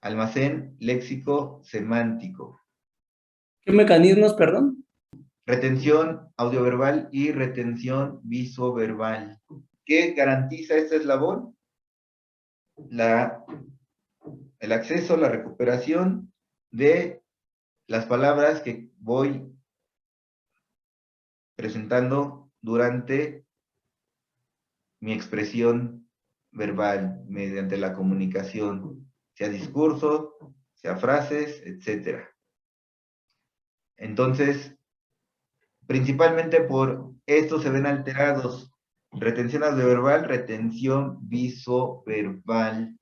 almacén léxico semántico.
¿Qué mecanismos, perdón?
Retención audioverbal y retención visoverbal. ¿Qué garantiza este eslabón? El acceso, la recuperación de las palabras que voy presentando durante mi expresión verbal, mediante la comunicación, sea discurso, sea frases, etc. Entonces, principalmente por esto se ven alterados. Retención audioverbal, retención visoverbal.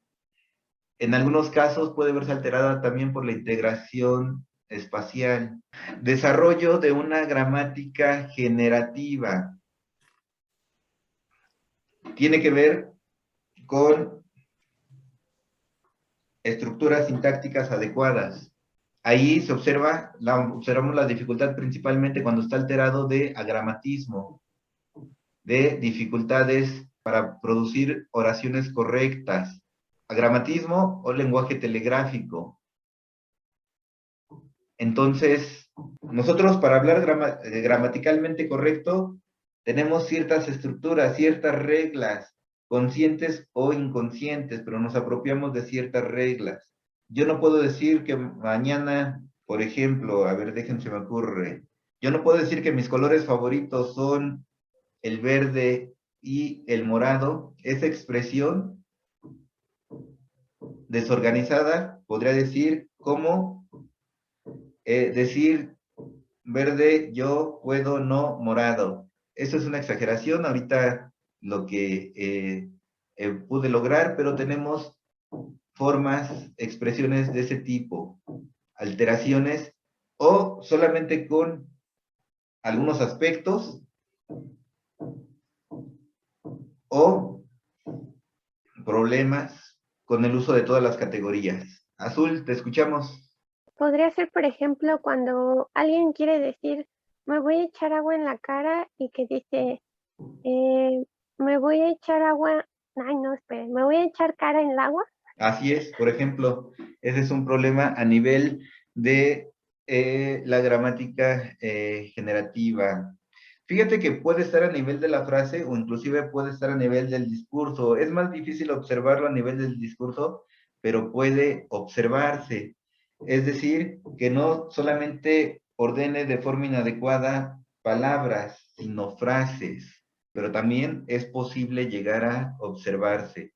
En algunos casos puede verse alterada también por la integración espacial. Desarrollo de una gramática generativa. Tiene que ver con estructuras sintácticas adecuadas. Ahí se observamos la dificultad principalmente cuando está alterado de agramatismo, de dificultades para producir oraciones correctas, agramatismo o lenguaje telegráfico. Entonces, nosotros para hablar gramaticalmente correcto, tenemos ciertas estructuras, ciertas reglas, conscientes o inconscientes, pero nos apropiamos de ciertas reglas. Yo no puedo decir que mañana, por ejemplo, a ver, déjense me ocurre, yo no puedo decir que mis colores favoritos son el verde y el morado. Esa expresión desorganizada podría decir como decir verde, yo puedo, no, morado. Eso es una exageración, ahorita lo que pude lograr, pero tenemos formas, expresiones de ese tipo, alteraciones, o solamente con algunos aspectos, o problemas con el uso de todas las categorías. Azul, te escuchamos.
Podría ser, por ejemplo, cuando alguien quiere decir, me voy a echar agua en la cara y que dice, me voy a echar agua, ay no, esperen, me voy a echar cara en el agua.
Así es, por ejemplo, ese es un problema a nivel de la gramática generativa. Fíjate que puede estar a nivel de la frase o inclusive puede estar a nivel del discurso. Es más difícil observarlo a nivel del discurso, pero puede observarse. Es decir, que no solamente ordene de forma inadecuada palabras, sino frases, pero también es posible llegar a observarse.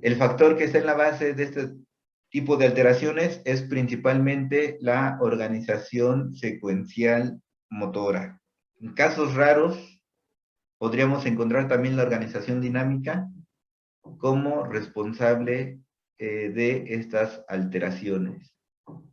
El factor que está en la base de este tipo de alteraciones es principalmente la organización secuencial motora. En casos raros, podríamos encontrar también la organización dinámica como responsable de estas alteraciones.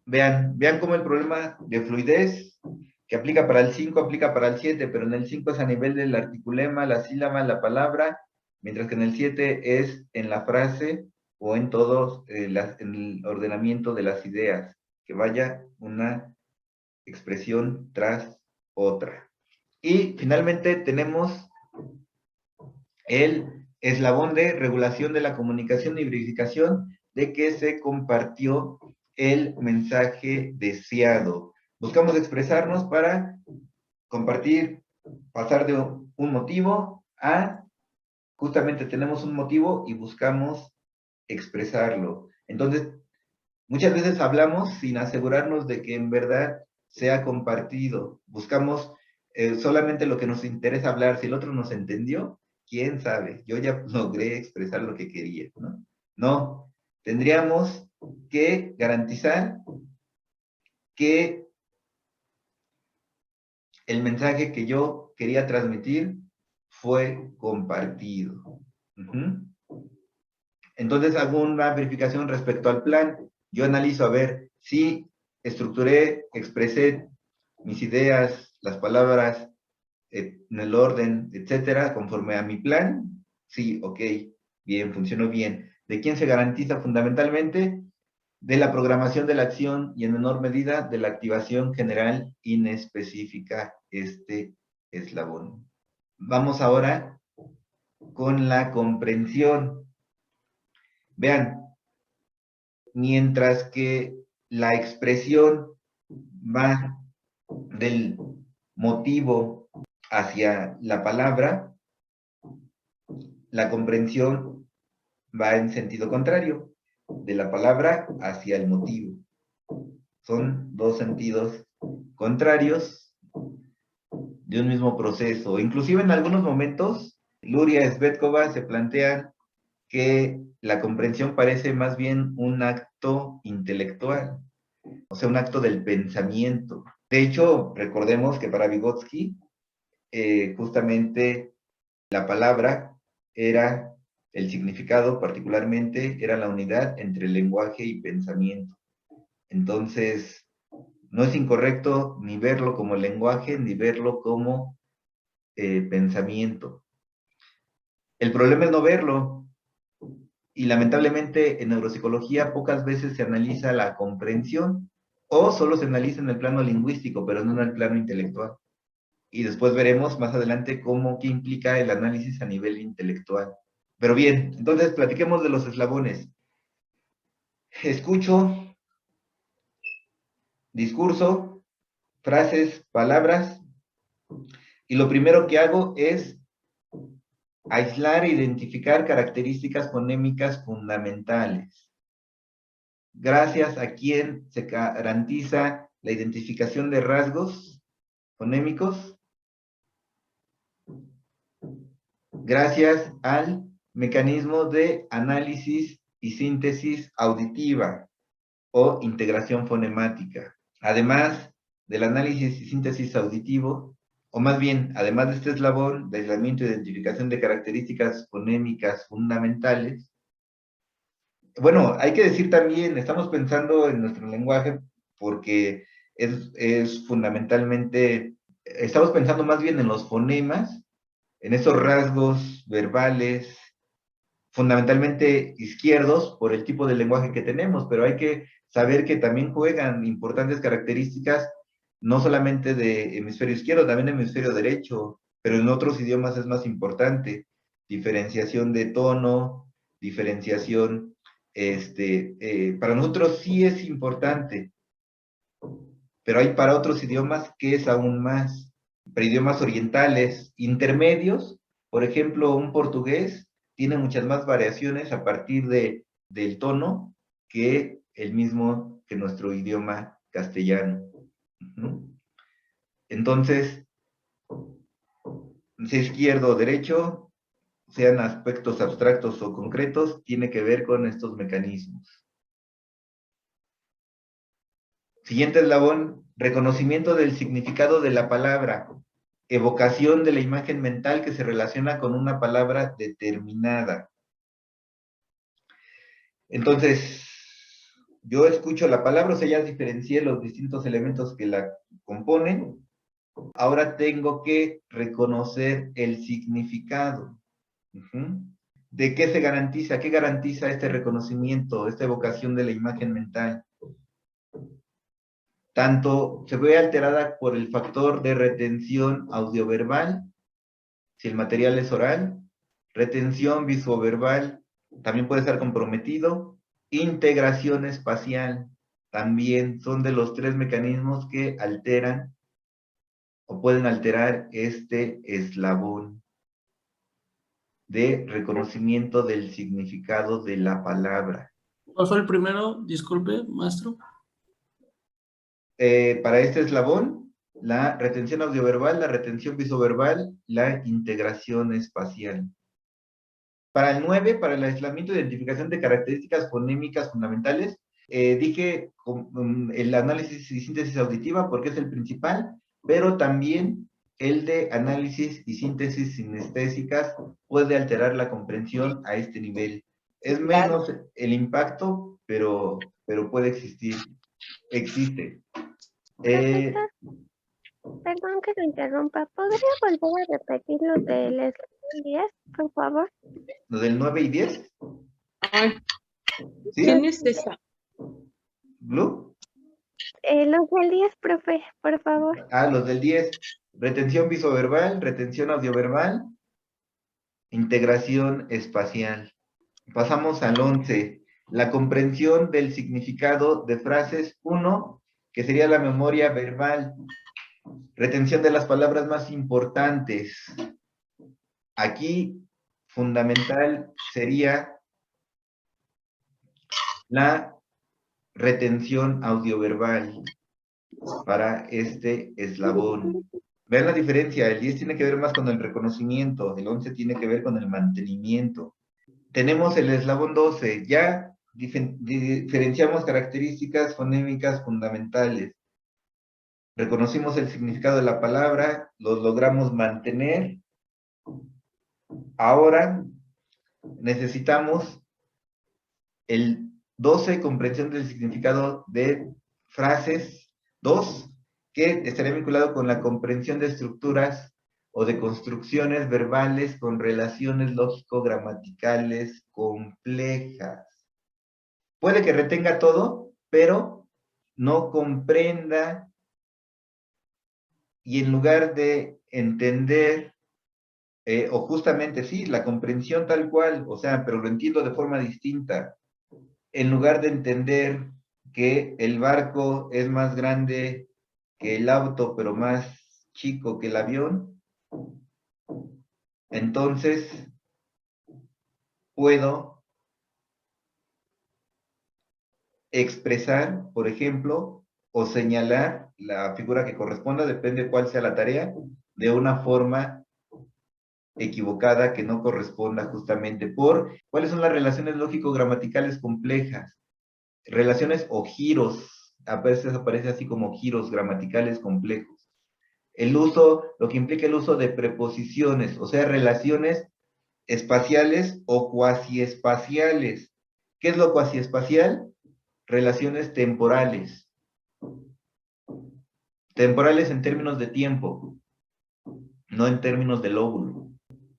Vean cómo el problema de fluidez que aplica para el 5, aplica para el 7, pero en el 5 es a nivel del articulema, la sílaba, la palabra, mientras que en el 7 es en la frase o en todos, en el ordenamiento de las ideas, que vaya una expresión tras otra. Y finalmente tenemos el eslabón de regulación de la comunicación y verificación de que se compartió el mensaje deseado. Buscamos expresarnos para compartir, pasar de un motivo a, justamente tenemos un motivo y buscamos expresarlo. Entonces, muchas veces hablamos sin asegurarnos de que en verdad sea compartido. Buscamos solamente lo que nos interesa hablar. Si el otro nos entendió, quién sabe, yo ya logré expresar lo que quería, ¿no? No, tendríamos que garantizar que el mensaje que yo quería transmitir fue compartido. Entonces hago una verificación respecto al plan. Yo analizo a ver si estructuré, expresé mis ideas, las palabras en el orden, etcétera, conforme a mi plan. Sí, ok, bien, funcionó bien. ¿De quién se garantiza fundamentalmente? de la programación de la acción y en menor medida de la activación general inespecífica, este eslabón. Vamos ahora con la comprensión. Vean, mientras que la expresión va del motivo hacia la palabra, la comprensión va en sentido contrario, de la palabra hacia el motivo. Son dos sentidos contrarios de un mismo proceso. Inclusive en algunos momentos, Luria y Svetkova se plantean que la comprensión parece más bien un acto intelectual, o sea, un acto del pensamiento. De hecho, recordemos que para Vygotsky, justamente la palabra era el significado, particularmente, era la unidad entre lenguaje y pensamiento. Entonces, no es incorrecto ni verlo como lenguaje, ni verlo como pensamiento. El problema es no verlo. Y lamentablemente en neuropsicología pocas veces se analiza la comprensión o solo se analiza en el plano lingüístico, pero no en el plano intelectual. Y después veremos más adelante qué implica el análisis a nivel intelectual. Pero bien, entonces platiquemos de los eslabones. Escucho, discurso, frases, palabras, y lo primero que hago es aislar e identificar características fonémicas fundamentales, gracias a quien se garantiza la identificación de rasgos fonémicos, gracias al mecanismo de análisis y síntesis auditiva o integración fonemática. Además del análisis y síntesis auditivo, o más bien, además de este eslabón de aislamiento e identificación de características fonémicas fundamentales, bueno, hay que decir también, estamos pensando en nuestro lenguaje porque es fundamentalmente, estamos pensando más bien en los fonemas, en esos rasgos verbales, fundamentalmente izquierdos por el tipo de lenguaje que tenemos, pero hay que saber que también juegan importantes características, no solamente de hemisferio izquierdo, también de hemisferio derecho, pero en otros idiomas es más importante. Diferenciación de tono, diferenciación, para nosotros sí es importante, pero hay para otros idiomas que es aún más. Para idiomas orientales intermedios, por ejemplo, un portugués tiene muchas más variaciones a partir del tono que el mismo que nuestro idioma castellano. Entonces, sea izquierdo o derecho, sean aspectos abstractos o concretos, tiene que ver con estos mecanismos. Siguiente eslabón, reconocimiento del significado de la palabra, evocación de la imagen mental que se relaciona con una palabra determinada. Entonces, yo escucho la palabra, o sea, ya diferencié los distintos elementos que la componen. Ahora tengo que reconocer el significado. ¿De qué se garantiza? ¿Qué garantiza este reconocimiento, esta evocación de la imagen mental? Tanto se ve alterada por el factor de retención audioverbal, si el material es oral, retención visuoverbal, también puede estar comprometido, integración espacial, también son de los tres mecanismos que alteran o pueden alterar este eslabón de reconocimiento del significado de la palabra.
¿Cuál fue el primero? Disculpe, maestro.
Para este eslabón, la retención audioverbal, la retención visuoverbal, la integración espacial. Para el 9, para el aislamiento e identificación de características fonémicas fundamentales, dije el análisis y síntesis auditiva porque es el principal, pero también el de análisis y síntesis sinestésicas puede alterar la comprensión a este nivel. Es menos el impacto, pero puede existir. Existe.
Profesor, perdón que lo interrumpa. ¿Podría volver a repetir lo del eslabón 10, por favor?
¿Lo del 9 y 10?
Ay,
¿Sí?
¿quién es esa?
¿Blue?
Los del 10, profe, por favor.
Los del 10. Retención visoverbal, retención audioverbal, integración espacial. Pasamos al 11. La comprensión del significado de frases. 1, que sería la memoria verbal. Retención de las palabras más importantes. Aquí, fundamental sería la retención audioverbal para este eslabón. Vean la diferencia, el 10 tiene que ver más con el reconocimiento, el 11 tiene que ver con el mantenimiento. Tenemos el eslabón 12, ya diferenciamos características fonémicas fundamentales. Reconocimos el significado de la palabra, los logramos mantener. Ahora necesitamos el 12, comprensión del significado de frases. 2, que estaría vinculado con la comprensión de estructuras o de construcciones verbales con relaciones lógico-gramaticales complejas. Puede que retenga todo, pero no comprenda, y en lugar de entender, o justamente sí, la comprensión tal cual, o sea, pero lo entiendo de forma distinta, en lugar de entender que el barco es más grande que el auto, pero más chico que el avión, entonces puedo expresar, por ejemplo, o señalar la figura que corresponda, depende cuál sea la tarea, de una forma equivocada que no corresponda justamente por cuáles son las relaciones lógico-gramaticales complejas, relaciones o giros, a veces aparece así como giros gramaticales complejos. El uso, lo que implica el uso de preposiciones, o sea, relaciones espaciales o cuasiespaciales. ¿Qué es lo cuasiespacial? Relaciones temporales. Temporales en términos de tiempo, no en términos de lóbulo.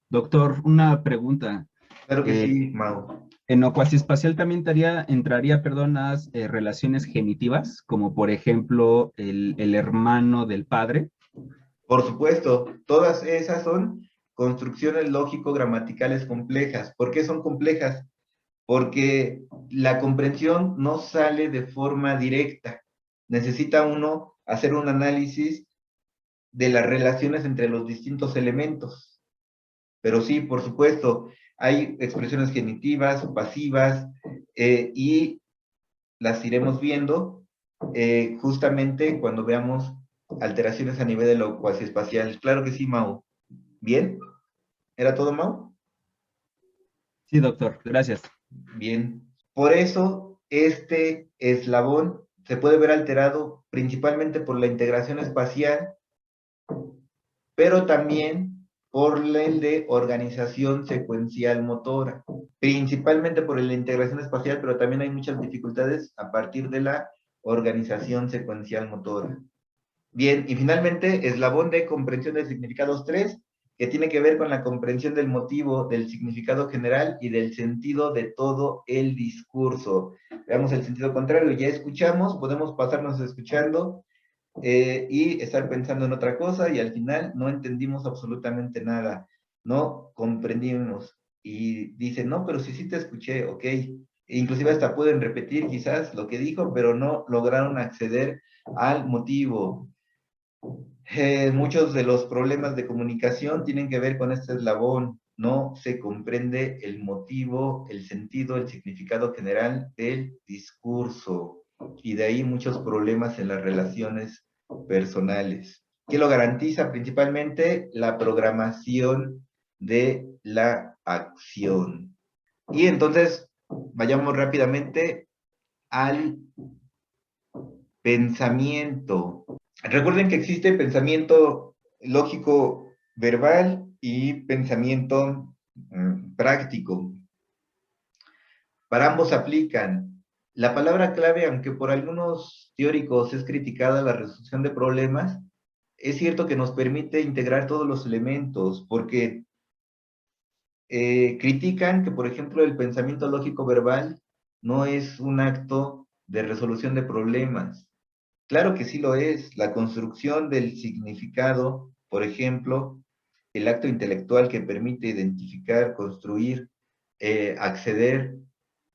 Doctor, una pregunta.
Claro que sí, Mau.
En lo cuasiespacial también entraría, perdón, las relaciones genitivas, como por ejemplo el hermano del padre.
Por supuesto, todas esas son construcciones lógico-gramaticales complejas. ¿Por qué son complejas? Porque la comprensión no sale de forma directa. Necesita uno hacer un análisis de las relaciones entre los distintos elementos. Pero sí, por supuesto, hay expresiones genitivas, pasivas, y las iremos viendo justamente cuando veamos alteraciones a nivel de lo cuasiespacial. Claro que sí, Mau. ¿Bien? ¿Era todo, Mau?
Sí, doctor, gracias.
Bien. Por eso, este eslabón se puede ver alterado principalmente por la integración espacial, pero también por el de organización secuencial motora. Principalmente por la integración espacial, pero también hay muchas dificultades a partir de la organización secuencial motora. Bien, y finalmente, eslabón de comprensión de significados 3, que tiene que ver con la comprensión del motivo, del significado general y del sentido de todo el discurso. Veamos el sentido contrario, ya escuchamos, podemos pasarnos escuchando y estar pensando en otra cosa y al final no entendimos absolutamente nada, no comprendimos. Y dicen, no, pero sí te escuché, ok. Inclusive hasta pueden repetir quizás lo que dijo, pero no lograron acceder al motivo. Muchos de los problemas de comunicación tienen que ver con este eslabón. No se comprende el motivo, el sentido, el significado general del discurso. Y de ahí muchos problemas en las relaciones personales. ¿Qué lo garantiza? Principalmente la programación de la acción. Y entonces, vayamos rápidamente al pensamiento. Recuerden que existe pensamiento lógico verbal y pensamiento práctico. Para ambos aplican. La palabra clave, aunque por algunos teóricos es criticada la resolución de problemas, es cierto que nos permite integrar todos los elementos, porque critican que, por ejemplo, el pensamiento lógico verbal no es un acto de resolución de problemas. Claro que sí lo es. La construcción del significado, por ejemplo, el acto intelectual que permite identificar, construir, acceder,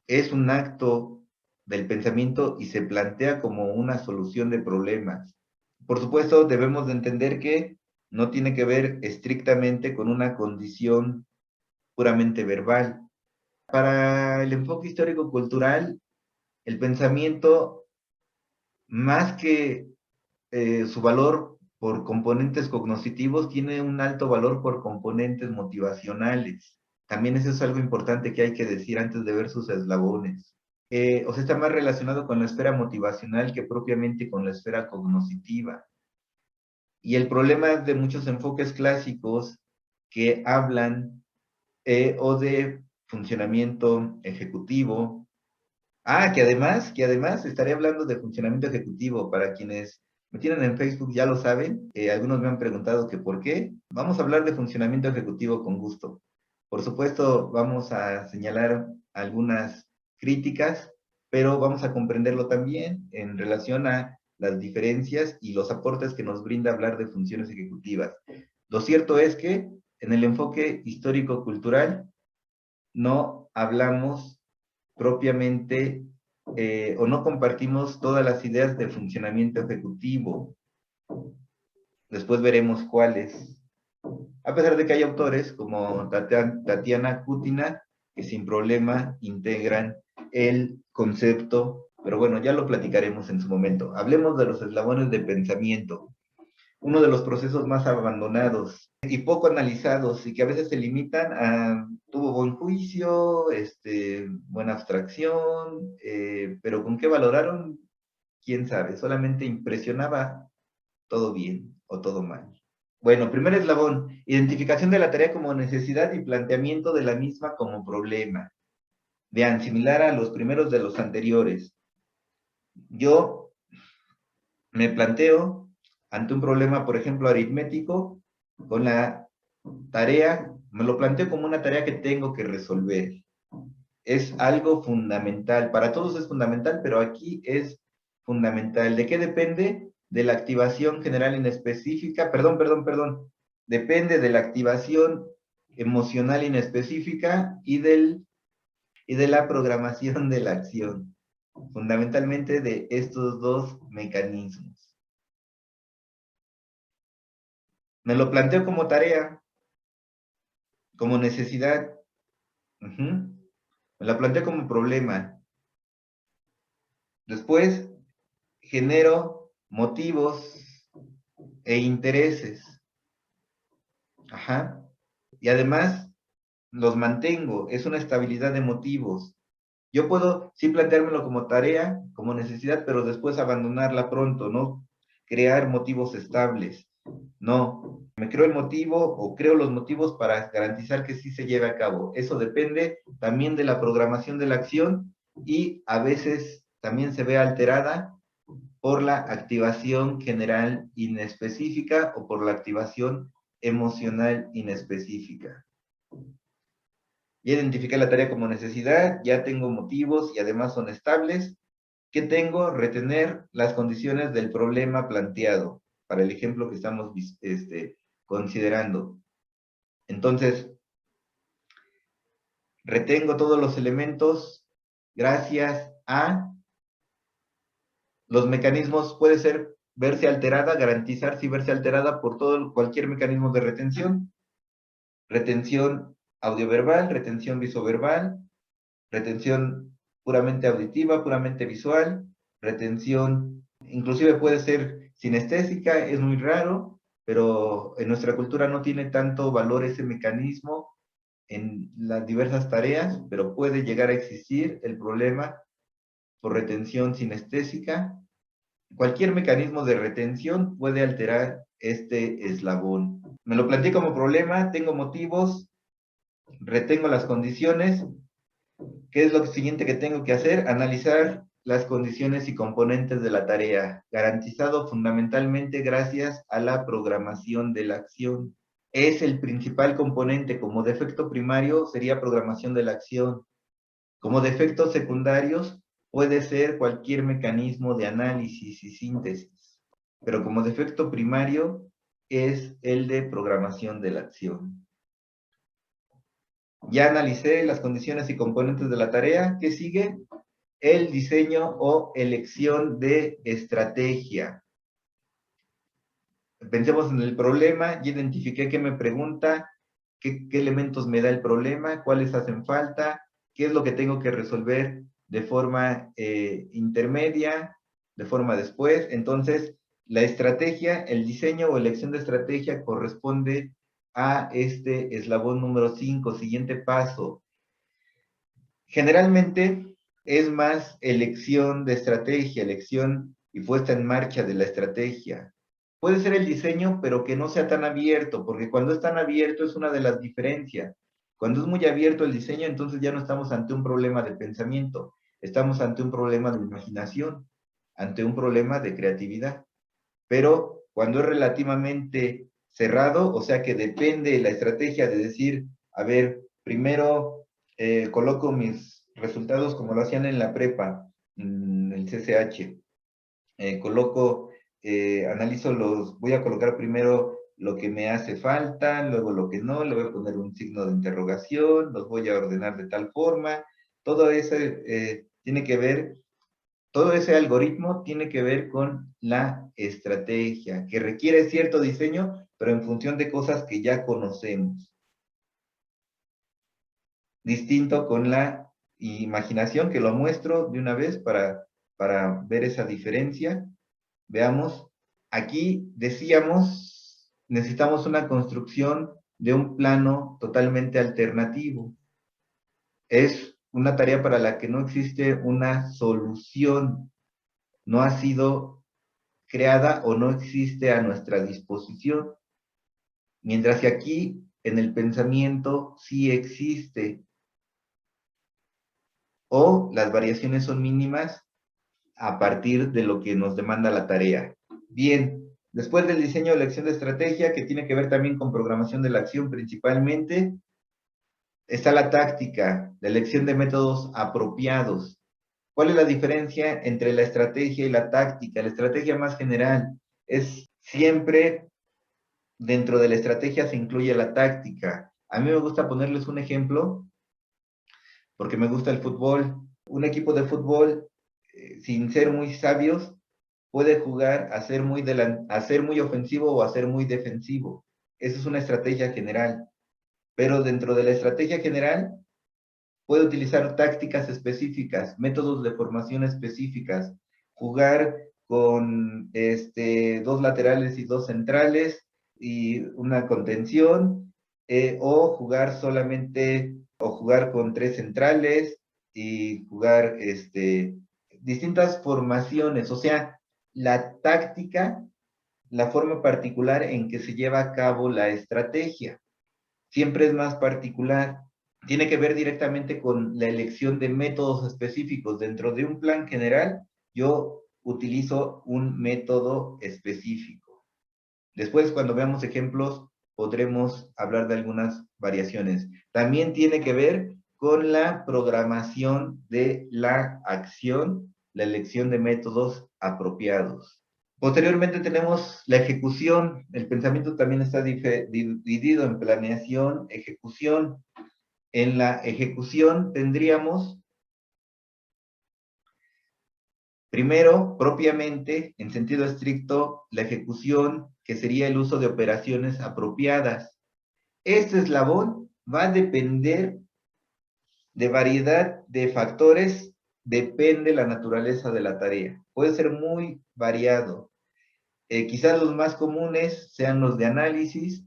es un acto del pensamiento y se plantea como una solución de problemas. Por supuesto, debemos de entender que no tiene que ver estrictamente con una condición puramente verbal. Para el enfoque histórico-cultural, el pensamiento, más que su valor por componentes cognitivos, tiene un alto valor por componentes motivacionales. También eso es algo importante que hay que decir antes de ver sus eslabones. O sea, está más relacionado con la esfera motivacional que propiamente con la esfera cognitiva. Y el problema de muchos enfoques clásicos que hablan o de funcionamiento ejecutivo. Que además estaré hablando de funcionamiento ejecutivo. Para quienes me tienen en Facebook ya lo saben. Algunos me han preguntado que por qué. Vamos a hablar de funcionamiento ejecutivo con gusto. Por supuesto, vamos a señalar algunas críticas, pero vamos a comprenderlo también en relación a las diferencias y los aportes que nos brinda hablar de funciones ejecutivas. Lo cierto es que en el enfoque histórico-cultural no hablamos propiamente o no compartimos todas las ideas de funcionamiento ejecutivo. Después veremos cuáles. A pesar de que hay autores como Tatiana Kutina que sin problema integran el concepto, pero bueno, ya lo platicaremos en su momento. Hablemos de los eslabones de pensamiento, uno de los procesos más abandonados y poco analizados y que a veces se limitan a tuvo buen juicio, buena abstracción, pero con qué valoraron, quién sabe, solamente impresionaba todo bien o todo mal. Bueno, primer eslabón, identificación de la tarea como necesidad y planteamiento de la misma como problema. Vean, similar a los primeros de los anteriores. Yo me planteo ante un problema, por ejemplo, aritmético, con la tarea, me lo planteo como una tarea que tengo que resolver. Es algo fundamental, para todos es fundamental, pero aquí es fundamental. ¿De qué depende? De la activación general inespecífica, depende de la activación emocional inespecífica y de la programación de la acción, fundamentalmente de estos dos mecanismos. Me lo planteo como tarea, como necesidad, me la planteo como problema. Después genero motivos e intereses. Y además los mantengo, es una estabilidad de motivos. Yo puedo sí planteármelo como tarea, como necesidad, pero después abandonarla pronto, ¿no? Crear motivos estables. No, me creo el motivo o creo los motivos para garantizar que sí se lleve a cabo. Eso depende también de la programación de la acción y a veces también se ve alterada por la activación general inespecífica o por la activación emocional inespecífica. Ya identifiqué la tarea como necesidad, ya tengo motivos y además son estables. ¿Qué tengo? Retener las condiciones del problema planteado, para el ejemplo que estamos considerando. Entonces, retengo todos los elementos gracias a los mecanismos, puede ser verse alterada, garantizar si verse alterada por cualquier mecanismo de retención. Retención audioverbal, retención visoverbal, retención puramente auditiva, puramente visual, retención, inclusive puede ser sinestésica, es muy raro, pero en nuestra cultura no tiene tanto valor ese mecanismo en las diversas tareas, pero puede llegar a existir el problema por retención sinestésica. Cualquier mecanismo de retención puede alterar este eslabón. Me lo planteé como problema, tengo motivos, retengo las condiciones. ¿Qué es lo siguiente que tengo que hacer? Analizar las condiciones y componentes de la tarea, garantizado fundamentalmente gracias a la programación de la acción. Es el principal componente. Como defecto primario sería programación de la acción. Como defectos secundarios puede ser cualquier mecanismo de análisis y síntesis, pero como defecto primario es el de programación de la acción. Ya analicé las condiciones y componentes de la tarea. ¿Qué sigue? El diseño o elección de estrategia. Pensemos en el problema, ya identifiqué qué me pregunta, qué elementos me da el problema, cuáles hacen falta, qué es lo que tengo que resolver de forma intermedia, de forma después. Entonces, la estrategia, el diseño o elección de estrategia corresponde a este eslabón número 5, siguiente paso. Generalmente es más elección de estrategia, elección y puesta en marcha de la estrategia. Puede ser el diseño, pero que no sea tan abierto, porque cuando es tan abierto es una de las diferencias. Cuando es muy abierto el diseño, entonces ya no estamos ante un problema de pensamiento, estamos ante un problema de imaginación, ante un problema de creatividad. Pero cuando es relativamente cerrado, o sea que depende la estrategia de decir, a ver, primero coloco mis resultados como lo hacían en la prepa, en el CCH, analizo voy a colocar primero lo que me hace falta, luego lo que no, le voy a poner un signo de interrogación, los voy a ordenar de tal forma, todo eso tiene que ver, todo ese algoritmo tiene que ver con la estrategia, que requiere cierto diseño, pero en función de cosas que ya conocemos. Distinto con la imaginación, que lo muestro de una vez para ver esa diferencia. Veamos, aquí decíamos, necesitamos una construcción de un plano totalmente alternativo. Es una tarea para la que no existe una solución, no ha sido creada o no existe a nuestra disposición. Mientras que aquí, en el pensamiento, sí existe. O las variaciones son mínimas a partir de lo que nos demanda la tarea. Bien, después del diseño de elección de estrategia, que tiene que ver también con programación de la acción principalmente, está la táctica, la elección de métodos apropiados. ¿Cuál es la diferencia entre la estrategia y la táctica? La estrategia más general es siempre dentro de la estrategia se incluye la táctica. A mí me gusta ponerles un ejemplo porque me gusta el fútbol. Un equipo de fútbol, sin ser muy sabios, puede jugar a ser muy ofensivo o a ser muy defensivo. Esa es una estrategia general. Pero dentro de la estrategia general, puede utilizar tácticas específicas, métodos de formación específicas, jugar con dos laterales y dos centrales y una contención, o jugar con tres centrales y jugar distintas formaciones. O sea, la táctica, la forma particular en que se lleva a cabo la estrategia, siempre es más particular. Tiene que ver directamente con la elección de métodos específicos. Dentro de un plan general, yo utilizo un método específico. Después, cuando veamos ejemplos, podremos hablar de algunas variaciones. También tiene que ver con la programación de la acción, la elección de métodos apropiados. Posteriormente tenemos la ejecución. El pensamiento también está dividido en planeación, ejecución. En la ejecución tendríamos, primero, propiamente, en sentido estricto, la ejecución, que sería el uso de operaciones apropiadas. Este eslabón va a depender de variedad de factores, depende la naturaleza de la tarea. Puede ser muy variado. Quizás los más comunes sean los de análisis,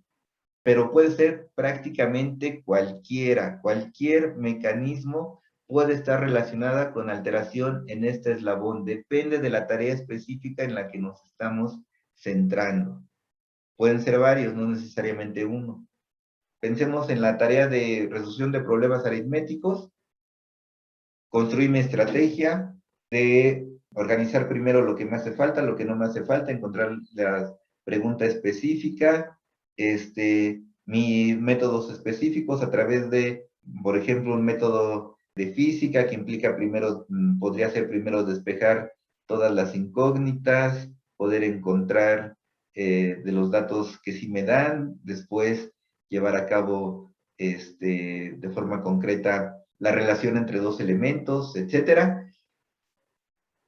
pero puede ser prácticamente cualquiera. Cualquier mecanismo puede estar relacionada con alteración en este eslabón. Depende de la tarea específica en la que nos estamos centrando. Pueden ser varios, no necesariamente uno. Pensemos en la tarea de resolución de problemas aritméticos. Construir mi estrategia de organizar primero lo que me hace falta, lo que no me hace falta, encontrar la pregunta específica, mis métodos específicos a través de, por ejemplo, un método de física, que implica primero, podría ser primero despejar todas las incógnitas, poder encontrar de los datos que sí me dan, después llevar a cabo de forma concreta la relación entre dos elementos, etcétera.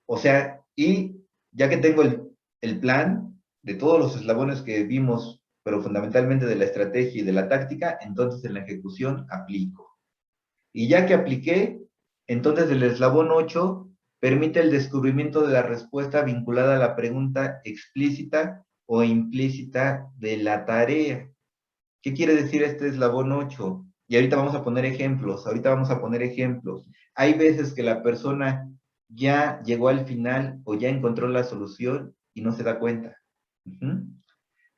O sea, y ya que tengo el plan de todos los eslabones que vimos, pero fundamentalmente de la estrategia y de la táctica, entonces en la ejecución aplico. Y ya que apliqué, entonces el eslabón 8 permite el descubrimiento de la respuesta vinculada a la pregunta explícita o implícita de la tarea. ¿Qué quiere decir este eslabón 8? Y ahorita vamos a poner ejemplos, Hay veces que la persona ya llegó al final o ya encontró la solución y no se da cuenta.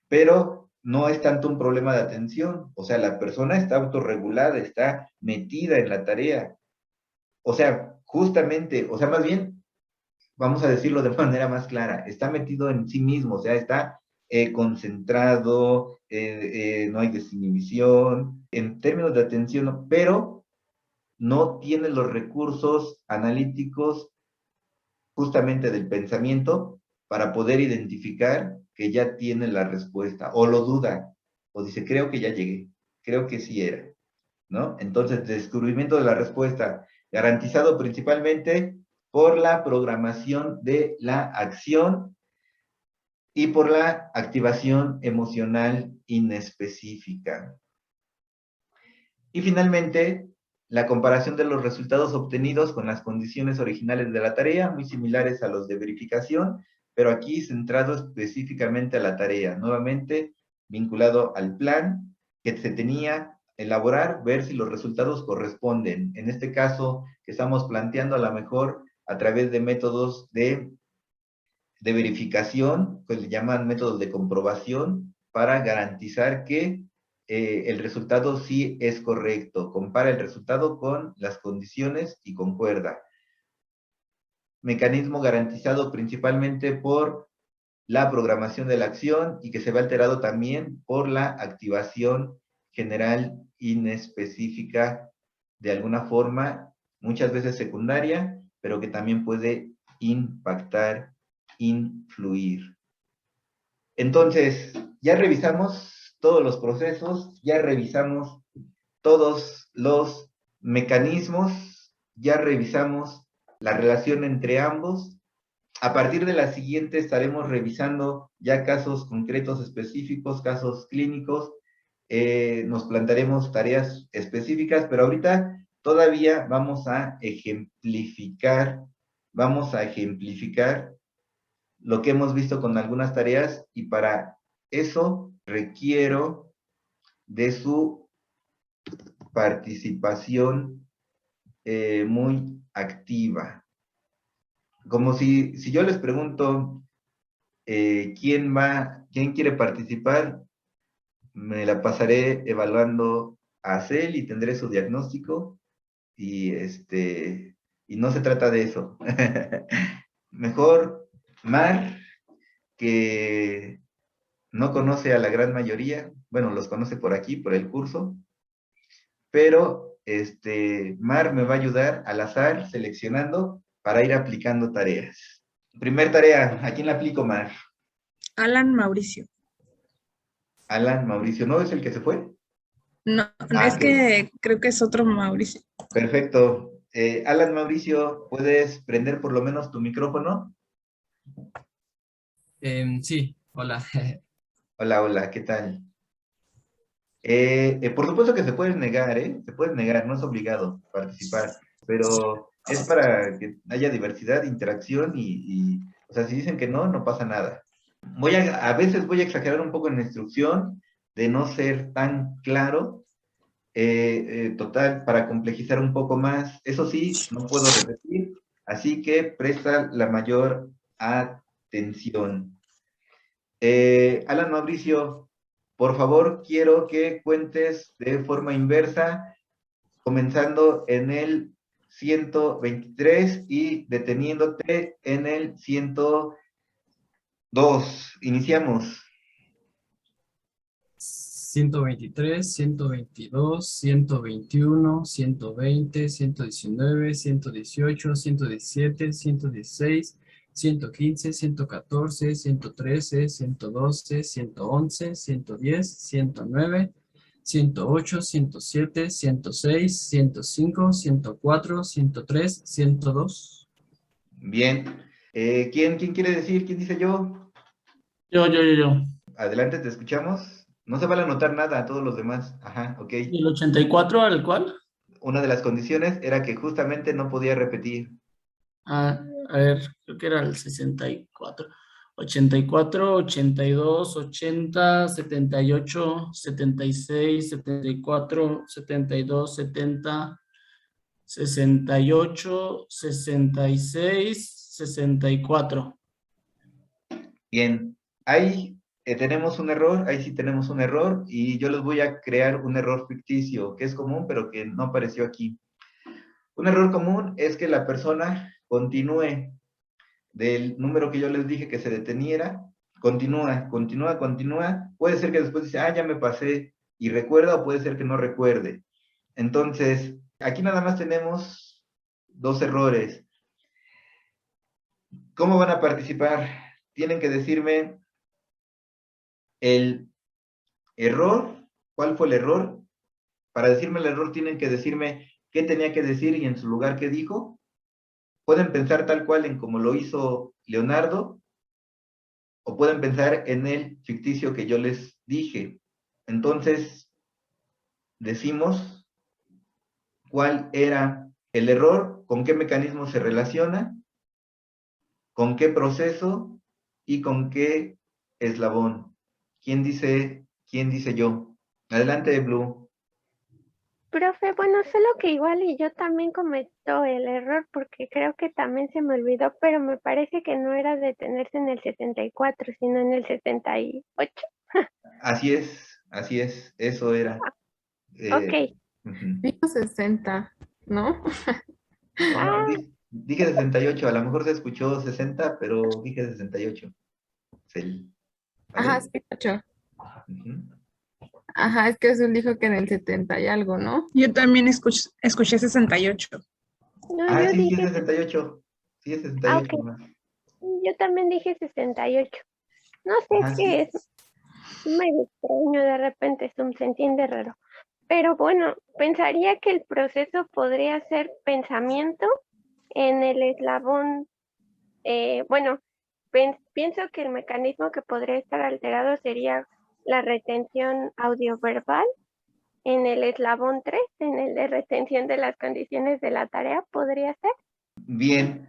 Pero no es tanto un problema de atención, o sea, la persona está autorregulada, está metida en la tarea. O sea, justamente, o sea, más bien, vamos a decirlo de manera más clara, está metido en sí mismo, o sea, está concentrado, no hay desinhibición, en términos de atención, pero no tiene los recursos analíticos justamente del pensamiento para poder identificar que ya tiene la respuesta, o lo duda, o dice, creo que ya llegué, creo que sí era, ¿no? Entonces, descubrimiento de la respuesta, garantizado principalmente por la programación de la acción y por la activación emocional inespecífica. Y finalmente, la comparación de los resultados obtenidos con las condiciones originales de la tarea, muy similares a los de verificación, pero aquí centrado específicamente a la tarea, nuevamente vinculado al plan que se tenía elaborar, ver si los resultados corresponden. En este caso, que estamos planteando a lo mejor a través de métodos de verificación, que le llaman métodos de comprobación, para garantizar que el resultado sí es correcto. Compara el resultado con las condiciones y concuerda. Mecanismo garantizado principalmente por la programación de la acción y que se ve alterado también por la activación general inespecífica de alguna forma, muchas veces secundaria, pero que también puede impactar, influir. Entonces, ya revisamos todos los procesos, ya revisamos todos los mecanismos, ya revisamos la relación entre ambos. A partir de la siguiente estaremos revisando ya casos concretos específicos, casos clínicos, nos plantearemos tareas específicas, pero ahorita todavía vamos a ejemplificar lo que hemos visto con algunas tareas y para eso requiero de su participación muy activa. Como si yo les pregunto quién quiere participar, me la pasaré evaluando a CEL y tendré su diagnóstico y no se trata de eso. Mejor Mar, que no conoce a la gran mayoría, bueno, los conoce por aquí, por el curso, pero Mar me va a ayudar al azar seleccionando para ir aplicando tareas. Primer tarea, ¿a quién la aplico, Mar?
Alan Mauricio.
Alan Mauricio, ¿no es el que se fue?
No, es que creo que es otro Mauricio.
Perfecto. Alan Mauricio, ¿puedes prender por lo menos tu micrófono?
Sí, hola.
Hola, ¿qué tal? Por supuesto que se puede negar, se puede negar, no es obligado participar, pero es para que haya diversidad, interacción o sea, si dicen que no, no pasa nada. A veces voy a exagerar un poco en la instrucción de no ser tan claro, total, para complejizar un poco más. Eso sí, no puedo repetir, así que presta la mayor atención. Alan Mauricio, por favor, quiero que cuentes de forma inversa, comenzando en el 123 y deteniéndote en el 102. Iniciamos.
123, 122, 121, 120, 119, 118, 117, 116, 115, 114, 113, 112, 111, 110, 109, 108, 107, 106, 105, 104, 103, 102.
Bien. ¿Quién quiere decir? ¿Quién dice yo?
Yo.
Adelante, te escuchamos. No se vale anotar nada a todos los demás. Ajá, ok.
¿Y el 84 al cual?
Una de las condiciones era que justamente no podía repetir.
A ver, creo que era el 64. 84, 82, 80, 78, 76, 74, 72, 70, 68, 66, 64.
Bien. Ahí tenemos un error, ahí sí tenemos un error, y yo les voy a crear un error ficticio, que es común, pero que no apareció aquí. Un error común es que la persona continúe del número que yo les dije que se deteniera, continúa. Puede ser que después dice, ya me pasé y recuerda, o puede ser que no recuerde. Entonces, aquí nada más tenemos dos errores. ¿Cómo van a participar? Tienen que decirme el error, ¿cuál fue el error? Para decirme el error tienen que decirme qué tenía que decir y en su lugar qué dijo. Pueden pensar tal cual en como lo hizo Leonardo, o pueden pensar en el ficticio que yo les dije. Entonces, decimos cuál era el error, con qué mecanismo se relaciona, con qué proceso y con qué eslabón. ¿Quién dice yo? Adelante, Blue.
Profe, bueno, solo que igual y yo también cometo el error porque creo que también se me olvidó, pero me parece que no era detenerse en el 64, sino en el 78.
Así es, eso era.
Ok.
Dijo 60, ¿no?
No,
Ah,
dije 68, a lo mejor se escuchó 60, pero dije 68.
Ajá,
¿Vale?
sí, cacho.
Ujú.
Ajá, es que Azul dijo que en el 70 y algo, ¿no?
Yo también escuché 68.
no,
Ah,
yo
sí, es
dije,
68. Sí, es
ok,
68 más.
yo también dije 68. No sé, es
Ajá,
que
sí.
es medio extraño de repente, se entiende raro. Pero bueno, pensaría que el proceso podría ser pensamiento en el eslabón, bueno, pienso que el mecanismo que podría estar alterado sería la retención audioverbal en el eslabón 3, en el de retención de las condiciones de la tarea, podría ser.
Bien,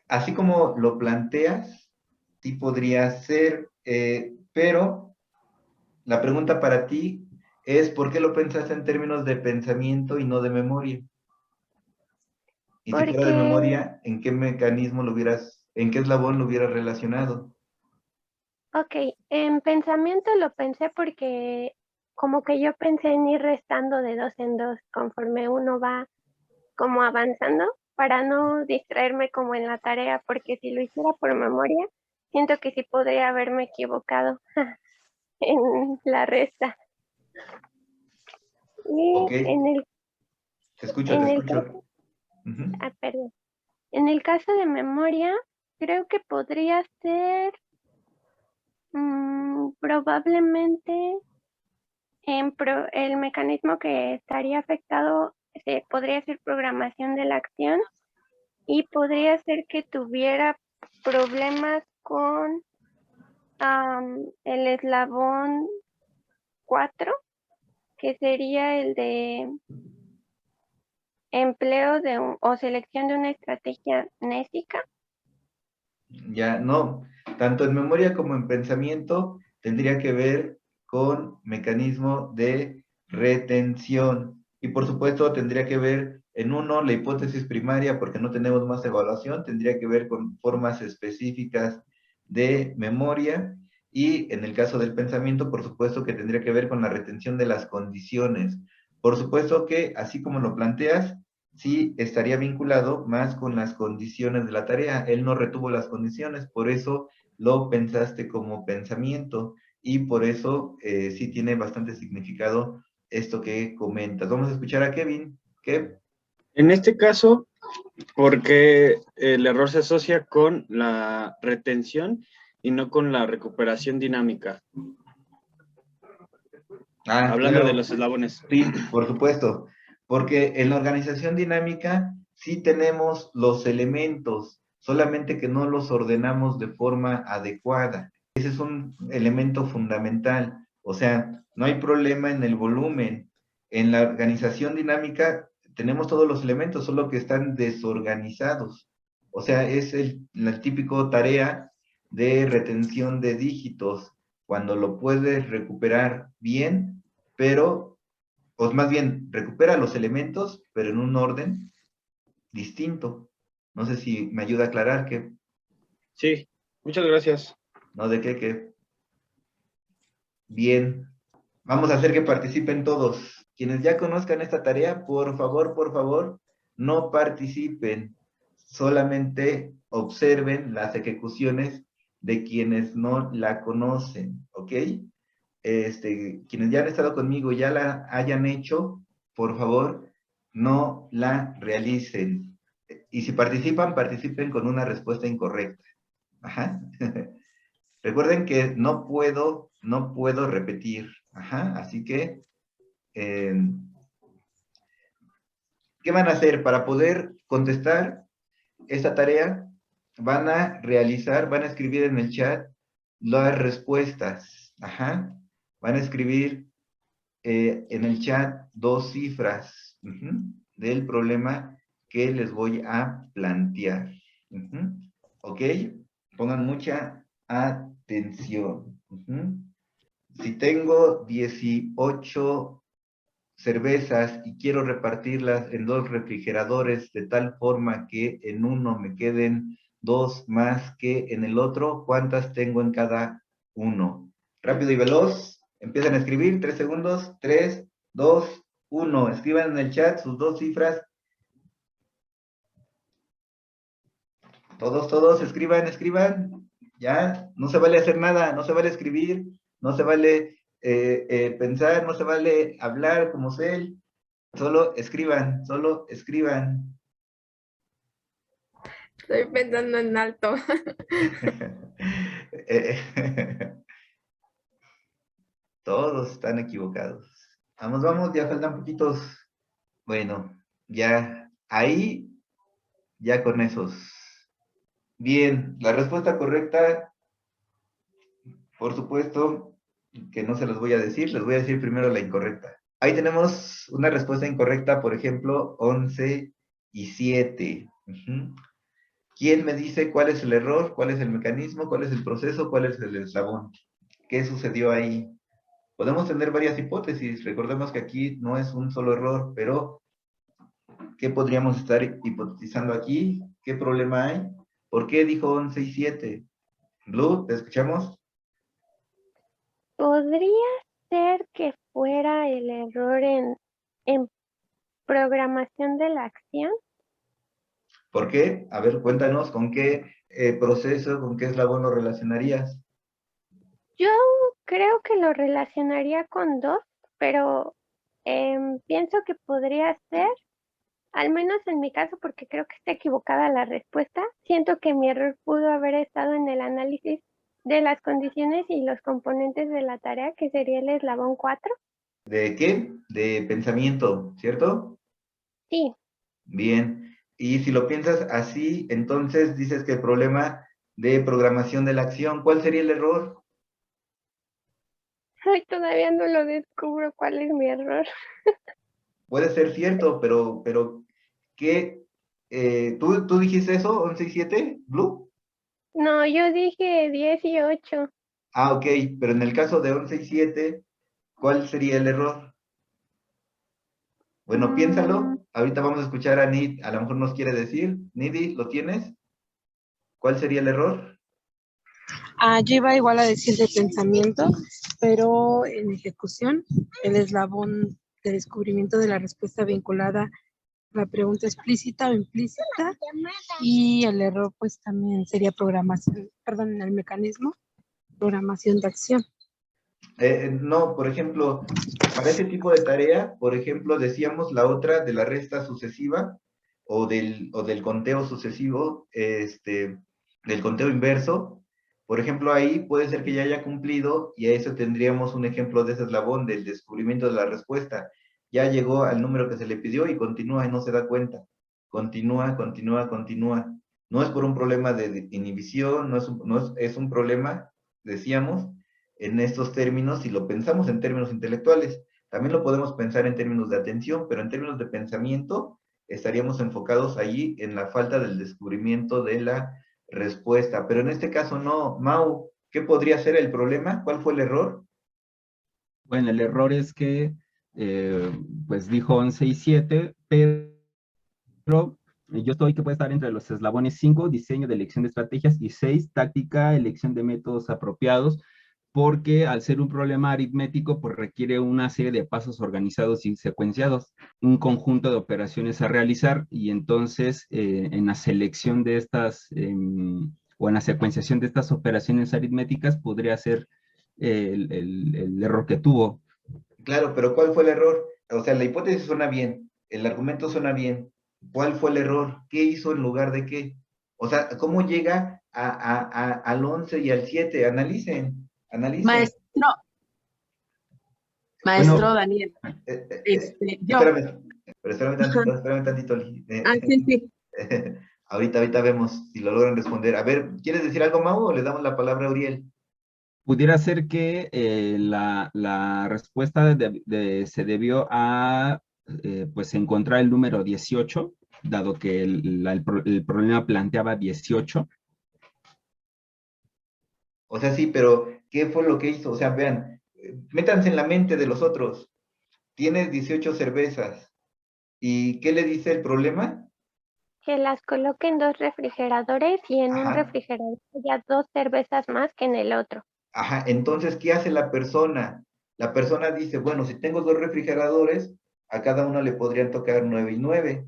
así como lo planteas, sí podría ser, pero la pregunta para ti es, ¿por qué lo pensaste en términos de pensamiento y no de memoria? Y si fuera de
Porque,
memoria, ¿en qué mecanismo en qué eslabón lo hubieras relacionado?
ok, en pensamiento lo pensé porque como que yo pensé en ir restando de dos en dos conforme uno va como avanzando para no distraerme como en la tarea, porque si lo hiciera por memoria, siento que sí podría haberme equivocado en la resta. Y
Ok, te
en el
escucho.
caso,
Ujú.
perdón, en el caso de memoria, creo que podría ser probablemente el mecanismo que estaría afectado podría ser programación de la acción y podría ser que tuviera problemas con el eslabón 4, que sería el de empleo o selección de una estrategia nésica.
Ya, no, tanto en memoria como en pensamiento tendría que ver con mecanismo de retención. Y por supuesto tendría que ver en uno la hipótesis primaria, porque no tenemos más evaluación, tendría que ver con formas específicas de memoria. Y en el caso del pensamiento, por supuesto que tendría que ver con la retención de las condiciones. Por supuesto que, así como lo planteas, sí estaría vinculado más con las condiciones de la tarea. Él no retuvo las condiciones, por eso lo pensaste como pensamiento. y por eso sí tiene bastante significado esto que comentas. Vamos a escuchar a Kevin. ¿Qué?
En este caso, porque el error se asocia con la retención y no con la recuperación dinámica. Hablando
Claro.
de los eslabones.
Sí, por supuesto, porque en la organización dinámica sí tenemos los elementos, solamente que no los ordenamos de forma adecuada. Ese es un elemento fundamental. O sea, no hay problema en el volumen. En la organización dinámica tenemos todos los elementos, solo que están desorganizados. O sea, es la típico tarea de retención de dígitos, cuando lo puedes recuperar bien, pero, pues más bien, recupera los elementos, pero en un orden distinto. No sé si me ayuda a aclarar que...
Sí, muchas gracias.
No, de qué. Bien. Vamos a hacer que participen todos. Quienes ya conozcan esta tarea, por favor, no participen. Solamente observen las ejecuciones de quienes no la conocen, ¿ok? Quienes ya han estado conmigo, ya la hayan hecho, por favor, no la realicen. Y si participan, participen con una respuesta incorrecta. Ajá. Recuerden que no puedo repetir. Ajá. Así que, ¿qué van a hacer para poder contestar esta tarea? Van a escribir en el chat las respuestas. Ajá. Van a escribir en el chat 2 cifras del problema que les voy a plantear. ¿Ok? Pongan mucha atención. Si tengo 18 cervezas y quiero repartirlas en 2 refrigeradores de tal forma que en uno me queden 2 más que en el otro, ¿cuántas tengo en cada uno? Rápido y veloz. Empiezan a escribir, 3 segundos, 3, 2, 1. Escriban en el chat sus 2 cifras. Todos, escriban. Ya, no se vale hacer nada, no se vale escribir, no se vale pensar, no se vale hablar como sé. Solo escriban.
Estoy pensando en alto.
Todos están equivocados. Vamos, ya faltan poquitos. Bueno, ya ahí, ya con esos. Bien, la respuesta correcta, por supuesto, que no se los voy a decir, les voy a decir primero la incorrecta. Ahí tenemos una respuesta incorrecta, por ejemplo, 11 y 7. ¿Quién me dice cuál es el error, cuál es el mecanismo, cuál es el proceso, cuál es el eslabón? ¿Qué sucedió ahí? Podemos tener varias hipótesis. Recordemos que aquí no es un solo error, pero ¿qué podríamos estar hipotetizando aquí? ¿Qué problema hay? ¿Por qué dijo 11 y 7? Blue, ¿te escuchamos?
¿Podría ser que fuera el error en programación de la acción?
¿Por qué? A ver, cuéntanos, ¿con qué proceso, con qué eslabón lo relacionarías?
Yo creo que lo relacionaría con 2, pero pienso que podría ser, al menos en mi caso, porque creo que está equivocada la respuesta. Siento que mi error pudo haber estado en el análisis de las condiciones y los componentes de la tarea, que sería el eslabón 4.
¿De qué? De pensamiento, ¿cierto?
Sí.
Bien. Y si lo piensas así, entonces dices que el problema de programación de la acción, ¿cuál sería el error?
Ay, todavía no lo descubro cuál es mi error.
Puede ser cierto, pero ¿qué? ¿Tú dijiste eso, 11 y 7, Blue?
No, yo dije 10 y 8.
Ah, ok, pero en el caso de 11 y 7, ¿cuál sería el error? Bueno, piénsalo. Ahorita vamos a escuchar a Nid, a lo mejor nos quiere decir. Nidi, ¿lo tienes? ¿Cuál sería el error?
Yo iba igual a decir de pensamiento, pero en ejecución, el eslabón de descubrimiento de la respuesta vinculada a la pregunta explícita o implícita, y el error pues también sería programación, perdón, el mecanismo, programación de acción.
No, por ejemplo, para ese tipo de tarea, por ejemplo, decíamos la otra de la resta sucesiva o del conteo sucesivo, del conteo inverso. Por ejemplo, ahí puede ser que ya haya cumplido y a eso tendríamos un ejemplo de ese eslabón del descubrimiento de la respuesta. Ya llegó al número que se le pidió y continúa y no se da cuenta. Continúa, continúa, continúa. No es por un problema de inhibición, es un problema, decíamos, en estos términos, si lo pensamos en términos intelectuales. También lo podemos pensar en términos de atención, pero en términos de pensamiento estaríamos enfocados allí en la falta del descubrimiento de la respuesta. Pero en este caso no. Mau, ¿qué podría ser el problema? ¿Cuál fue el error?
Bueno, el error es que, pues dijo 11 y 7, pero yo estoy que puede estar entre los eslabones 5, diseño de elección de estrategias, y 6, táctica, elección de métodos apropiados, porque al ser un problema aritmético, pues requiere una serie de pasos organizados y secuenciados, un conjunto de operaciones a realizar, y entonces en la selección de estas, o en la secuenciación de estas operaciones aritméticas, podría ser el error que tuvo.
Claro, pero ¿cuál fue el error? O sea, la hipótesis suena bien, el argumento suena bien. ¿Cuál fue el error? ¿Qué hizo en lugar de qué? O sea, ¿cómo llega al 11 y al 7? Analicen, analicen.
Maestro
Bueno,
Daniel, yo.
Espérame, pero espérame tantito.
Sí, sí.
Ahorita vemos si lo logran responder. A ver, ¿quieres decir algo, Mau, o le damos la palabra a Uriel?
pudiera ser que la respuesta se debió a pues encontrar el número 18, dado que el problema planteaba 18.
O sea, sí, pero ¿qué fue lo que hizo? O sea, vean, métanse en la mente de los otros. Tienes 18 cervezas. ¿Y qué le dice el problema?
Que las coloque en 2 refrigeradores y en un
Ajá,
refrigerador haya 2 cervezas más que en el otro.
ajá. Entonces, ¿qué hace la persona? La persona dice, bueno, si tengo 2 refrigeradores, a cada uno le podrían tocar 9 y 9,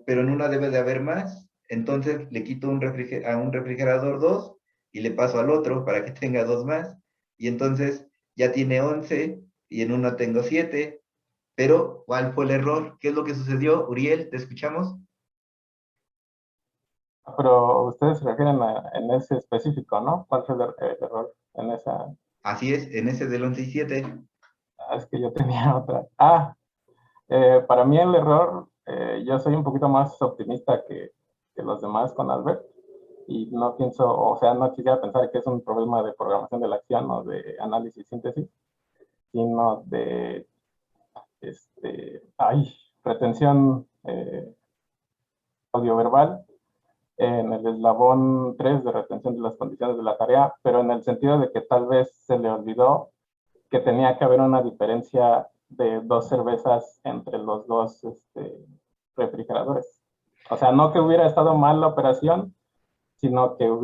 pero en una debe de haber más. Entonces, le quito a un refrigerador 2 y le paso al otro para que tenga 2 más. Y entonces ya tiene 11 y en uno tengo 7. Pero, ¿cuál fue el error? ¿Qué es lo que sucedió? Uriel, ¿te escuchamos?
Pero ustedes se refieren en ese específico, ¿no? ¿Cuál fue el error en esa?
Así es, en ese del 11 y 7.
Es que yo tenía otra. Para mí el error, yo soy un poquito más optimista que los demás con Albert y no pienso, o sea, no quisiera pensar que es un problema de programación de la acción o de análisis síntesis, sino de, retención audioverbal en el eslabón 3 de retención de las condiciones de la tarea, pero en el sentido de que tal vez se le olvidó que tenía que haber una diferencia de 2 cervezas entre los dos refrigeradores. O sea, no que hubiera estado mal la operación, sino que no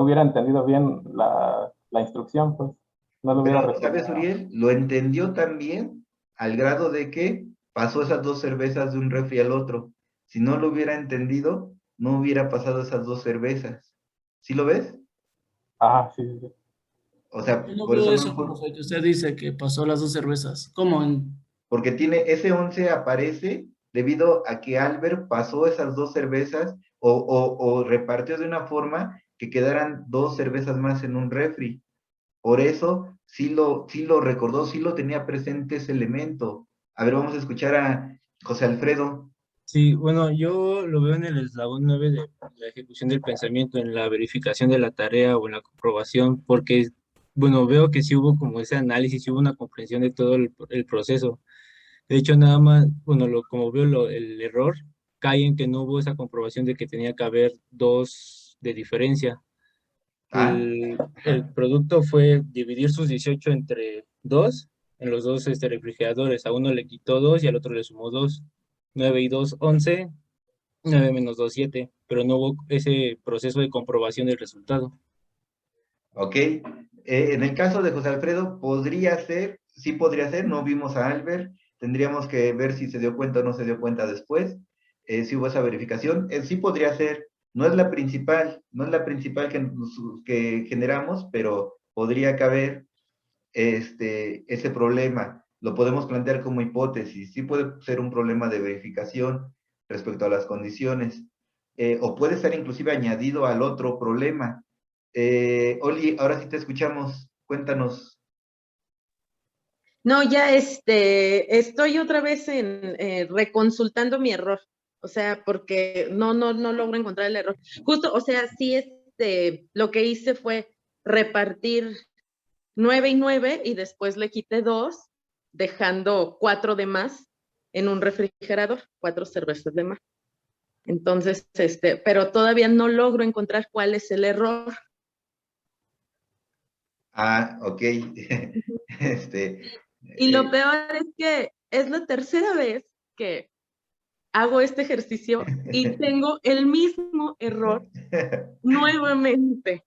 hubiera entendido bien la instrucción, pues, no lo hubiera
Pero,
resuelto.
¿sabes, Uriel? Lo entendió también al grado de que pasó esas 2 cervezas de un refri al otro. Si no lo hubiera entendido, no hubiera pasado esas 2 cervezas. ¿Sí lo ves?
Ajá, sí, sí, sí.
O sea,
Yo no
por
veo
eso no
eso,
fue,
profe, que usted dice que pasó las 2 cervezas. ¿Cómo?
porque tiene ese 11 aparece debido a que Albert pasó esas 2 cervezas o repartió de una forma que quedaran 2 cervezas más en un refri. Por eso sí lo recordó, sí lo tenía presente ese elemento. A ver, vamos a escuchar a José Alfredo.
Sí, bueno, yo lo veo en el eslabón 9 de la ejecución del pensamiento, en la verificación de la tarea o en la comprobación, porque, bueno, veo que sí hubo como ese análisis, sí hubo una comprensión de todo el proceso. De hecho, nada más, bueno, como veo el error, cae en que no hubo esa comprobación de que tenía que haber 2 de diferencia.
¿Ah?
El producto fue dividir sus 18 entre 2, en los dos refrigeradores. A uno le quitó 2 y al otro le sumó 2. 9 y 2, 11. 9 menos 2, 7. Pero no hubo ese proceso de comprobación del resultado.
Ok. En el caso de José Alfredo, sí podría ser, no vimos a Albert, tendríamos que ver si se dio cuenta o no se dio cuenta después, si hubo esa verificación. Sí podría ser, no es la principal que generamos, pero podría caber ese problema. Lo podemos plantear como hipótesis. Sí puede ser un problema de verificación respecto a las condiciones, o puede estar inclusive añadido al otro problema. Oli, ahora sí te escuchamos. Cuéntanos.
No, ya estoy otra vez reconsultando mi error. O sea, porque no logro encontrar el error. Justo, o sea, sí, lo que hice fue repartir 9 y 9 y después le quité 2, dejando 4 de más en un refrigerador, 4 cervezas de más. Entonces, pero todavía no logro encontrar cuál es el error.
Ah, ok.
Y lo peor es que es la tercera vez que hago este ejercicio y tengo el mismo error nuevamente.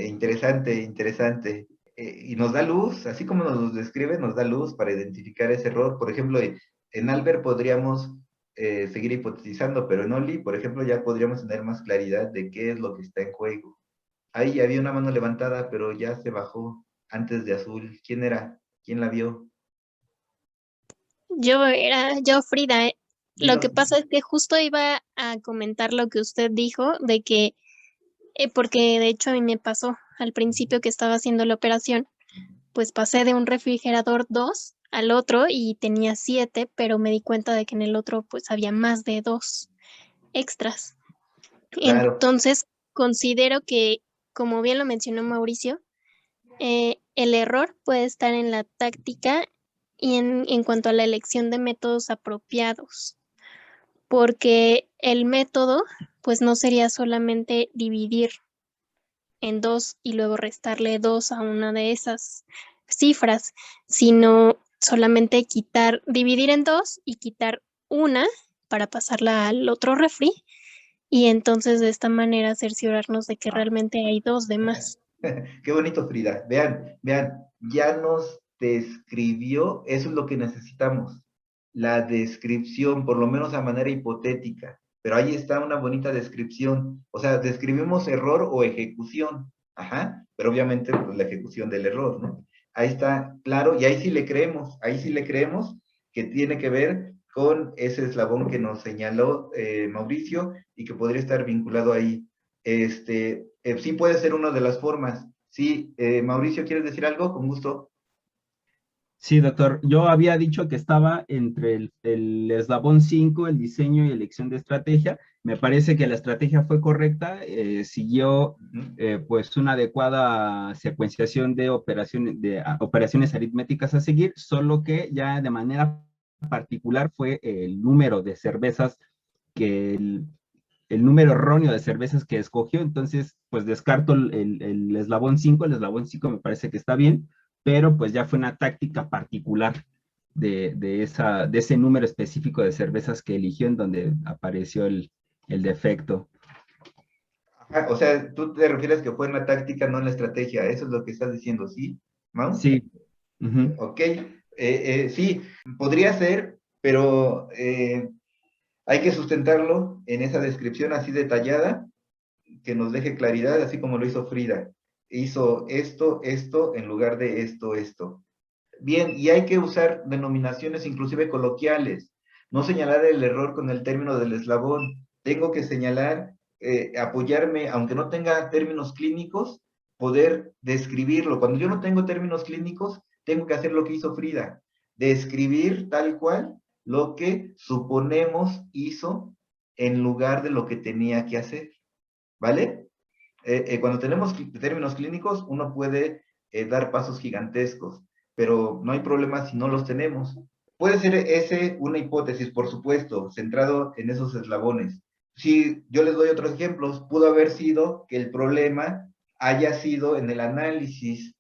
Interesante, interesante. Y nos da luz, así como nos lo describe, nos da luz para identificar ese error. Por ejemplo, en Albert podríamos seguir hipotetizando, pero en Oli, por ejemplo, ya podríamos tener más claridad de qué es lo que está en juego. Ahí había una mano levantada, pero ya se bajó antes de azul. ¿Quién era? ¿Quién la vio?
Yo, Frida. Lo que
Dilo.
pasa es que justo iba a comentar lo que usted dijo, de que, porque de hecho a mí me pasó al principio que estaba haciendo la operación, pues pasé de un refrigerador 2 al otro y tenía 7, pero me di cuenta de que en el otro pues había más de 2 extras.
Claro.
Entonces, considero que, como bien lo mencionó Mauricio, el error puede estar en la táctica y en cuanto a la elección de métodos apropiados, porque el método pues no sería solamente dividir en 2 y luego restarle 2 a una de esas cifras, sino solamente dividir en 2 y quitar una para pasarla al otro refri y entonces de esta manera cerciorarnos de que realmente hay 2 de más.
Qué bonito, Frida. Vean, ya nos describió, eso es lo que necesitamos, la descripción, por lo menos a manera hipotética. Pero ahí está una bonita descripción. O sea, describimos error o ejecución. Ajá, pero obviamente pues, la ejecución del error, ¿no? Ahí está claro, y ahí sí le creemos que tiene que ver con ese eslabón que nos señaló Mauricio y que podría estar vinculado ahí. Sí puede ser una de las formas. Sí, Mauricio, ¿quieres decir algo? Con gusto.
Sí, doctor. Yo había dicho que estaba entre el eslabón 5, el diseño y elección de estrategia. Me parece que la estrategia fue correcta, siguió pues una adecuada secuenciación de operaciones aritméticas a seguir, solo que ya de manera particular fue el número de cervezas que el número erróneo de cervezas que escogió, entonces pues descarto el eslabón 5, el eslabón 5 me parece que está bien, pero pues ya fue una táctica particular de ese número específico de cervezas que eligió en donde apareció el defecto.
Ajá, o sea, tú te refieres que fue en la táctica, no en la estrategia. Eso es lo que estás diciendo, ¿sí, Mau?
Sí.
Ok, sí, podría ser, pero hay que sustentarlo en esa descripción así detallada que nos deje claridad, así como lo hizo Frida. Hizo esto en lugar de esto. Bien, y hay que usar denominaciones inclusive coloquiales, no señalar el error con el término del eslabón. Tengo que señalar, apoyarme, aunque no tenga términos clínicos, poder describirlo. Cuando yo no tengo términos clínicos, tengo que hacer lo que hizo Frida, describir tal cual lo que suponemos hizo en lugar de lo que tenía que hacer, ¿vale? Cuando tenemos términos clínicos, uno puede dar pasos gigantescos, pero no hay problema si no los tenemos. Puede ser ese una hipótesis, por supuesto, centrado en esos eslabones. Si yo les doy otros ejemplos, pudo haber sido que el problema haya sido en el análisis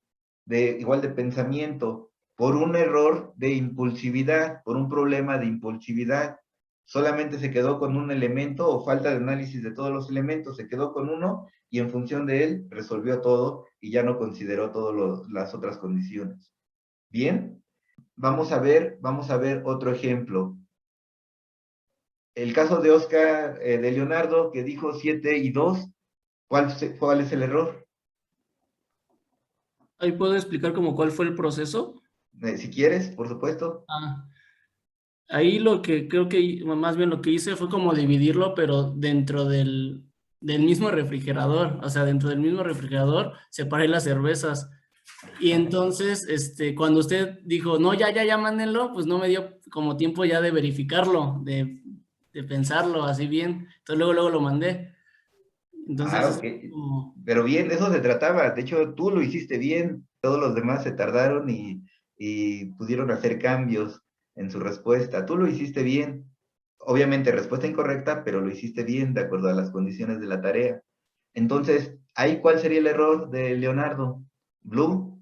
igual de pensamiento, por un error de impulsividad, por un problema de impulsividad. Solamente se quedó con un elemento o falta de análisis de todos los elementos, se quedó con uno y en función de él resolvió todo y ya no consideró todas las otras condiciones. Bien, vamos a ver otro ejemplo. El caso de Oscar, de Leonardo, que dijo 7 y 2, ¿cuál es el error?
Ahí puedo explicar como cuál fue el proceso.
Si quieres, por supuesto.
Ahí lo que creo que, más bien lo que hice fue como dividirlo, pero dentro del mismo refrigerador. O sea, dentro del mismo refrigerador separé las cervezas. Y entonces, cuando usted dijo, no, ya, mándenlo, pues no me dio como tiempo ya de verificarlo, de pensarlo así bien. Entonces luego lo mandé. Entonces,
Ok.
como,
Pero bien, de eso se trataba. De hecho, tú lo hiciste bien. Todos los demás se tardaron y pudieron hacer cambios en su respuesta. Tú lo hiciste bien. Obviamente, respuesta incorrecta, pero lo hiciste bien de acuerdo a las condiciones de la tarea. Entonces, ¿ahí cuál sería el error de Leonardo? ¿Blue?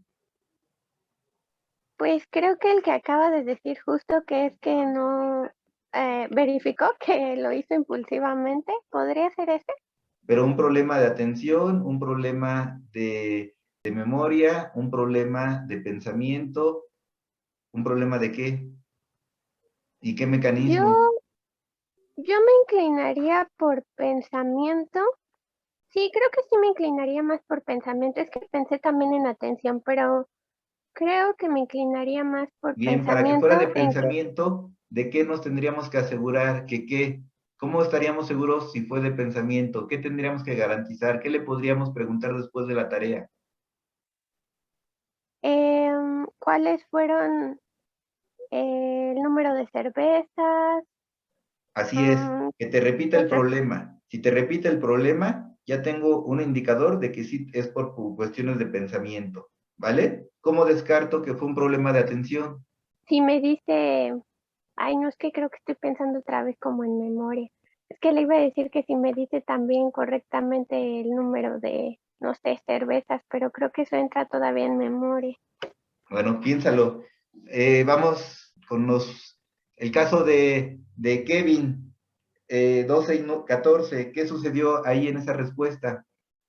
Pues creo que el que acaba de decir justo, que es que no verificó que lo hizo impulsivamente, ¿podría ser ese?
Pero un problema de atención, un problema de memoria, un problema de pensamiento, ¿un problema de qué? ¿Y qué
Yo,
mecanismo?
yo me inclinaría por pensamiento. Sí, creo que sí me inclinaría más por pensamiento. Es que pensé también en atención, pero creo que me inclinaría más por
Bien, para que fuera
pensamiento
de
en que
pensamiento, ¿de qué nos tendríamos que asegurar? ¿Que qué? ¿Cómo estaríamos seguros si fue de pensamiento? ¿Qué tendríamos que garantizar? ¿Qué le podríamos preguntar después de la tarea?
cuáles fueron el número de cervezas.
Así es,
mm,
que te repita
¿Qué
el
otras?
problema. Si te repite el problema, ya tengo un indicador de que sí es por cuestiones de pensamiento, ¿vale? ¿Cómo descarto que fue un problema de atención?
Si me dice, ay, no, es que creo que estoy pensando otra vez como en memoria. Es que le iba a decir que si me dice también correctamente el número de, no sé, cervezas, pero creo que eso entra todavía en memoria.
Bueno, piénsalo. Vamos con el caso de Kevin, 12 y 14. ¿Qué sucedió ahí en esa respuesta?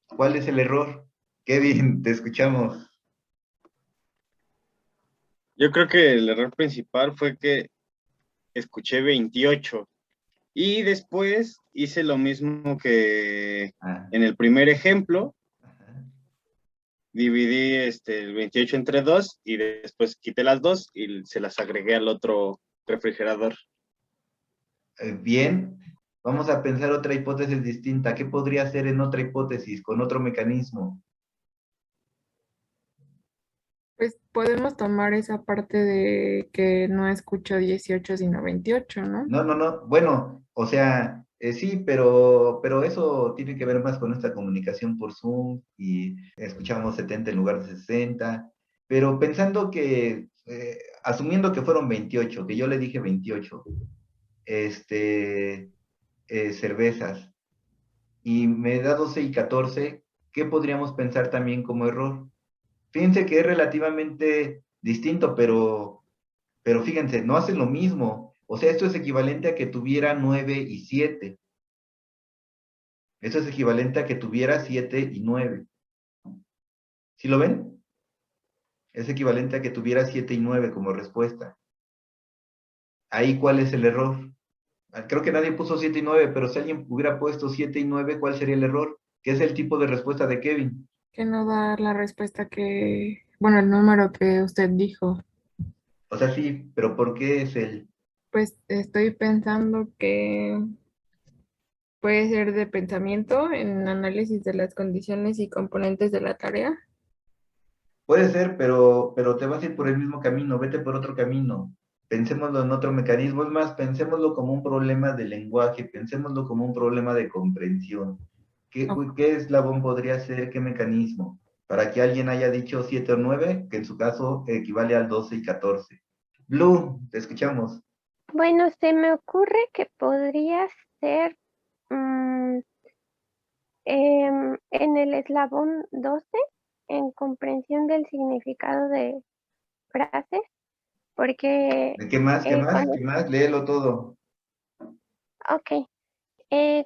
¿Cuál es el error? Kevin, te escuchamos.
Yo creo que el error principal fue que escuché 28 y después hice lo mismo que en el primer ejemplo, dividí el 28 entre 2 y después quité las 2 y se las agregué al otro refrigerador.
Bien, vamos a pensar otra hipótesis distinta. ¿Qué podría ser en otra hipótesis, con otro mecanismo?
Pues podemos tomar esa parte de que no escucho 18 sino 28, ¿no?
No. Bueno, o sea, sí, pero eso tiene que ver más con esta comunicación por Zoom y escuchamos 70 en lugar de 60. Pero pensando que, asumiendo que fueron 28, que yo le dije 28, cervezas, y me da 12 y 14, ¿qué podríamos pensar también como error? Fíjense que es relativamente distinto, pero fíjense, no hacen lo mismo. O sea, esto es equivalente a que tuviera 9 y 7. Esto es equivalente a que tuviera 7 y 9. ¿Sí lo ven? Es equivalente a que tuviera 7 y 9 como respuesta. Ahí, ¿cuál es el error? Creo que nadie puso 7 y 9, pero si alguien hubiera puesto 7 y 9, ¿cuál sería el error? ¿Qué es el tipo de respuesta de Kevin?
Que no da la respuesta que, bueno, el número que usted dijo.
O sea, sí, pero ¿por qué es el?
Pues estoy pensando que puede ser de pensamiento en análisis de las condiciones y componentes de la tarea.
Puede ser, pero te vas a ir por el mismo camino, vete por otro camino. Pensémoslo en otro mecanismo, es más, pensémoslo como un problema de lenguaje, pensémoslo como un problema de comprensión. ¿Qué eslabón podría ser, qué mecanismo? Para que alguien haya dicho 7 o 9, que en su caso equivale al 12 y 14. Blue, te escuchamos.
Bueno, se me ocurre que podría ser mm, en el eslabón 12, en comprensión del significado de frases, porque
¿De qué más, qué más,
cuando,
qué más? Léelo todo.
ok,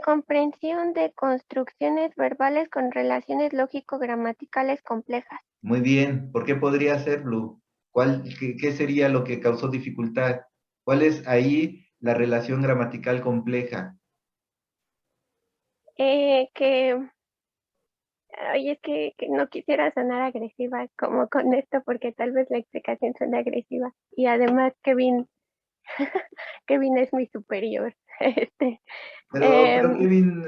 comprensión de construcciones verbales con relaciones lógico-gramaticales complejas.
Muy bien, ¿por qué podría ser, Blue? ¿Qué sería lo que causó dificultad? ¿Cuál es ahí la relación gramatical compleja?
Que Oye, es que no quisiera sonar agresiva como con esto, porque tal vez la explicación suena agresiva. Y además Kevin, Kevin es mi superior.
Pero
Em,
Kevin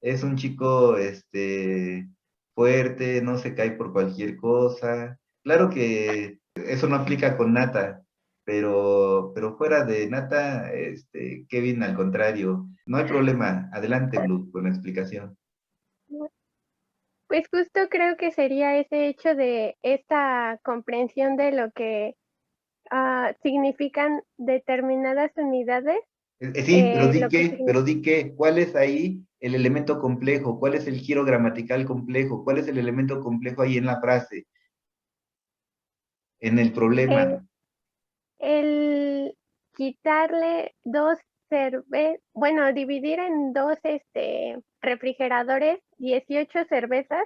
es un chico fuerte, no se cae por cualquier cosa. Claro que eso no aplica con Nata, pero fuera de Nata, Kevin al contrario, no hay problema. Adelante, Blue, con la explicación.
pues justo creo que sería ese hecho de esta comprensión de lo que significan determinadas unidades,
Sí,
lo que
pero
significa.
di que, ¿cuál es ahí el elemento complejo? ¿Cuál es el giro gramatical complejo? ¿Cuál es el elemento complejo ahí en la frase, en el problema?
El quitarle dos bueno, dividir en dos refrigeradores 18 cervezas,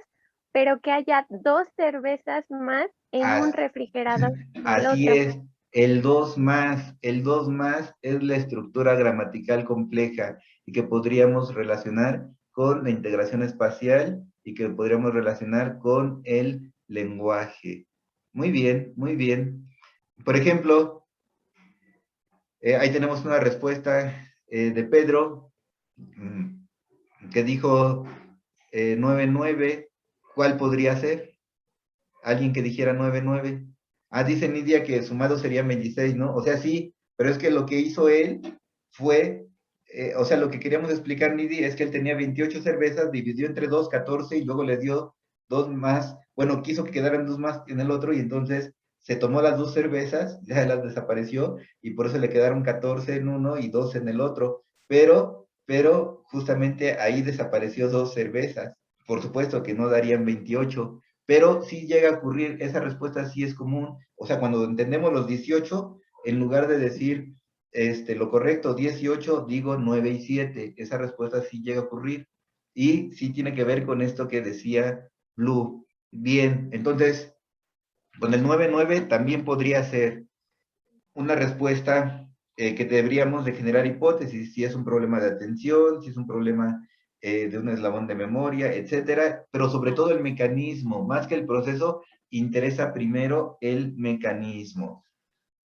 pero que haya dos cervezas más en un
As-
refrigerador del
Así
otro.
es, el 2 más es la estructura gramatical compleja y que podríamos relacionar con la integración espacial y que podríamos relacionar con el lenguaje. Muy bien, muy bien. Por ejemplo, ahí tenemos una respuesta de Pedro, que dijo 9-9. ¿Cuál podría ser? Alguien que dijera 9-9. Ah, dice Nidia que sumado sería 26, ¿no? O sea, sí, pero es que lo que hizo él fue, o sea, lo que queríamos explicar, Nidia, es que él tenía 28 cervezas, dividió entre dos, 14, y luego le dio dos más, bueno, quiso que quedaran dos más en el otro, y entonces se tomó las dos cervezas, ya las desapareció, y por eso le quedaron 14 en uno y 2 en el otro, pero justamente ahí desapareció dos cervezas. Por supuesto que no darían 28, pero sí llega a ocurrir, esa respuesta sí es común, o sea, cuando entendemos los 18, en lugar de decir lo correcto, 18, digo 9 y 7, esa respuesta sí llega a ocurrir, y sí tiene que ver con esto que decía Blue. Bien, entonces, con el 9-9 también podría ser una respuesta que deberíamos de generar hipótesis, si es un problema de atención, si es un problema de un eslabón de memoria, etcétera, pero sobre todo el mecanismo, más que el proceso, interesa primero el mecanismo.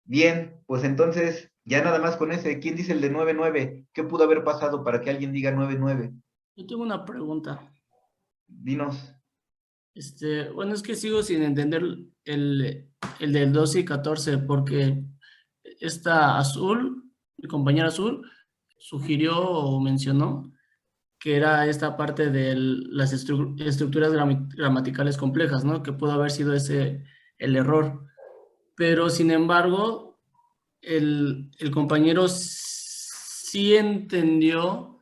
Bien, pues entonces, ya nada más con ese, ¿quién dice el de 9-9? ¿Qué pudo haber pasado para que alguien diga 9-9?
Yo tengo una pregunta.
Dinos.
Bueno, es que sigo sin entender el del 12 y 14, porque esta Azul, mi compañera Azul, sugirió o mencionó que era esta parte de las estructuras gramaticales complejas, ¿no? Que pudo haber sido ese el error. Pero sin embargo, el compañero sí entendió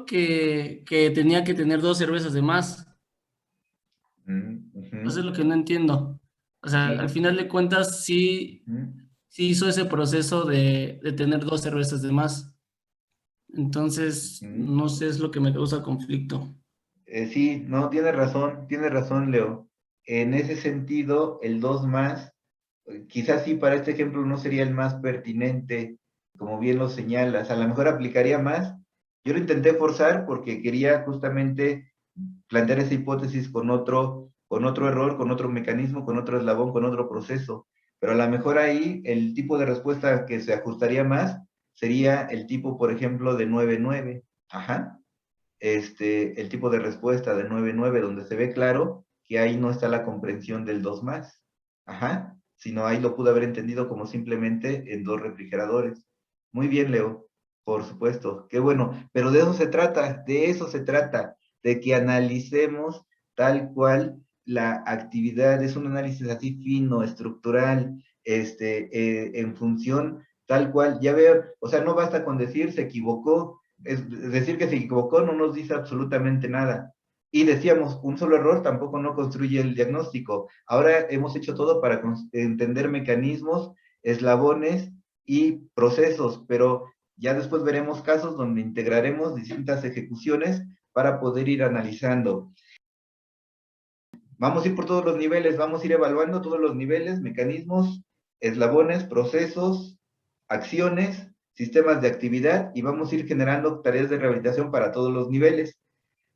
que tenía que tener dos cervezas de más. Eso es lo que no entiendo. O sea, al
Sí.
final de cuentas, sí hizo ese proceso de tener dos cervezas de más. Entonces, no sé, es lo que me causa conflicto.
Sí, no, tiene razón, Leo. En ese sentido, el 2 más, quizás sí para este ejemplo no sería el más pertinente, como bien lo señalas. A lo mejor aplicaría más. Yo lo intenté forzar porque quería justamente plantear esa hipótesis con otro error, con otro mecanismo, con otro eslabón, con otro proceso. Pero a lo mejor ahí el tipo de respuesta que se ajustaría más sería el tipo, por ejemplo, de 9-9. Ajá. El tipo de respuesta de 9-9, donde se ve claro que ahí no está la comprensión del 2 más. Ajá. Sino ahí lo pude haber entendido como simplemente en dos refrigeradores. Muy bien, Leo. Por supuesto. Qué bueno. Pero de eso se trata, de que analicemos tal cual la actividad. Es un análisis así fino, estructural, en función tal cual. Ya veo, o sea, no basta con decir se equivocó, es decir que se equivocó no nos dice absolutamente nada. Y decíamos, un solo error tampoco no construye el diagnóstico. Ahora hemos hecho todo para entender mecanismos, eslabones y procesos, pero ya después veremos casos donde integraremos distintas ejecuciones para poder ir analizando. Vamos a ir por todos los niveles, vamos a ir evaluando todos los niveles, mecanismos, eslabones, procesos, acciones, sistemas de actividad y vamos a ir generando tareas de rehabilitación para todos los niveles.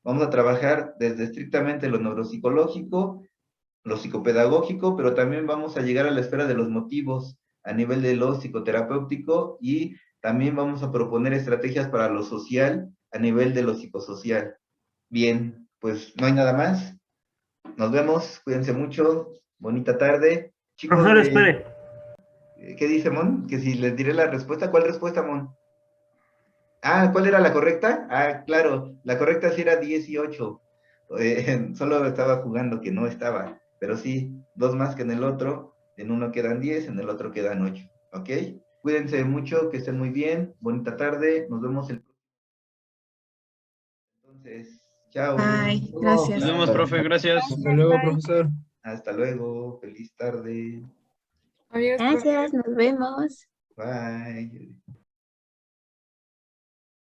Vamos a trabajar desde estrictamente lo neuropsicológico, lo psicopedagógico, pero también vamos a llegar a la esfera de los motivos a nivel de lo psicoterapéutico y también vamos a proponer estrategias para lo social a nivel de lo psicosocial. Bien, pues no hay nada más. Nos vemos, cuídense mucho, bonita tarde. Chicos,
Profesor, espere.
¿qué dice Mon? Que si les diré la respuesta. ¿Cuál respuesta, Mon? Ah, ¿cuál era la correcta? Ah, claro, la correcta sí era 18. Solo estaba jugando que no estaba, pero sí, 2 más que en el otro. En uno quedan 10, en el otro quedan 8. ¿Ok? Cuídense mucho, que estén muy bien. Bonita tarde. Nos vemos el próximo. Entonces, chao.
Bye, gracias.
Nos vemos, profe, gracias.
Hasta luego, profesor.
Hasta luego. Feliz tarde.
Adiós,
Gracias, nos vemos.
Bye.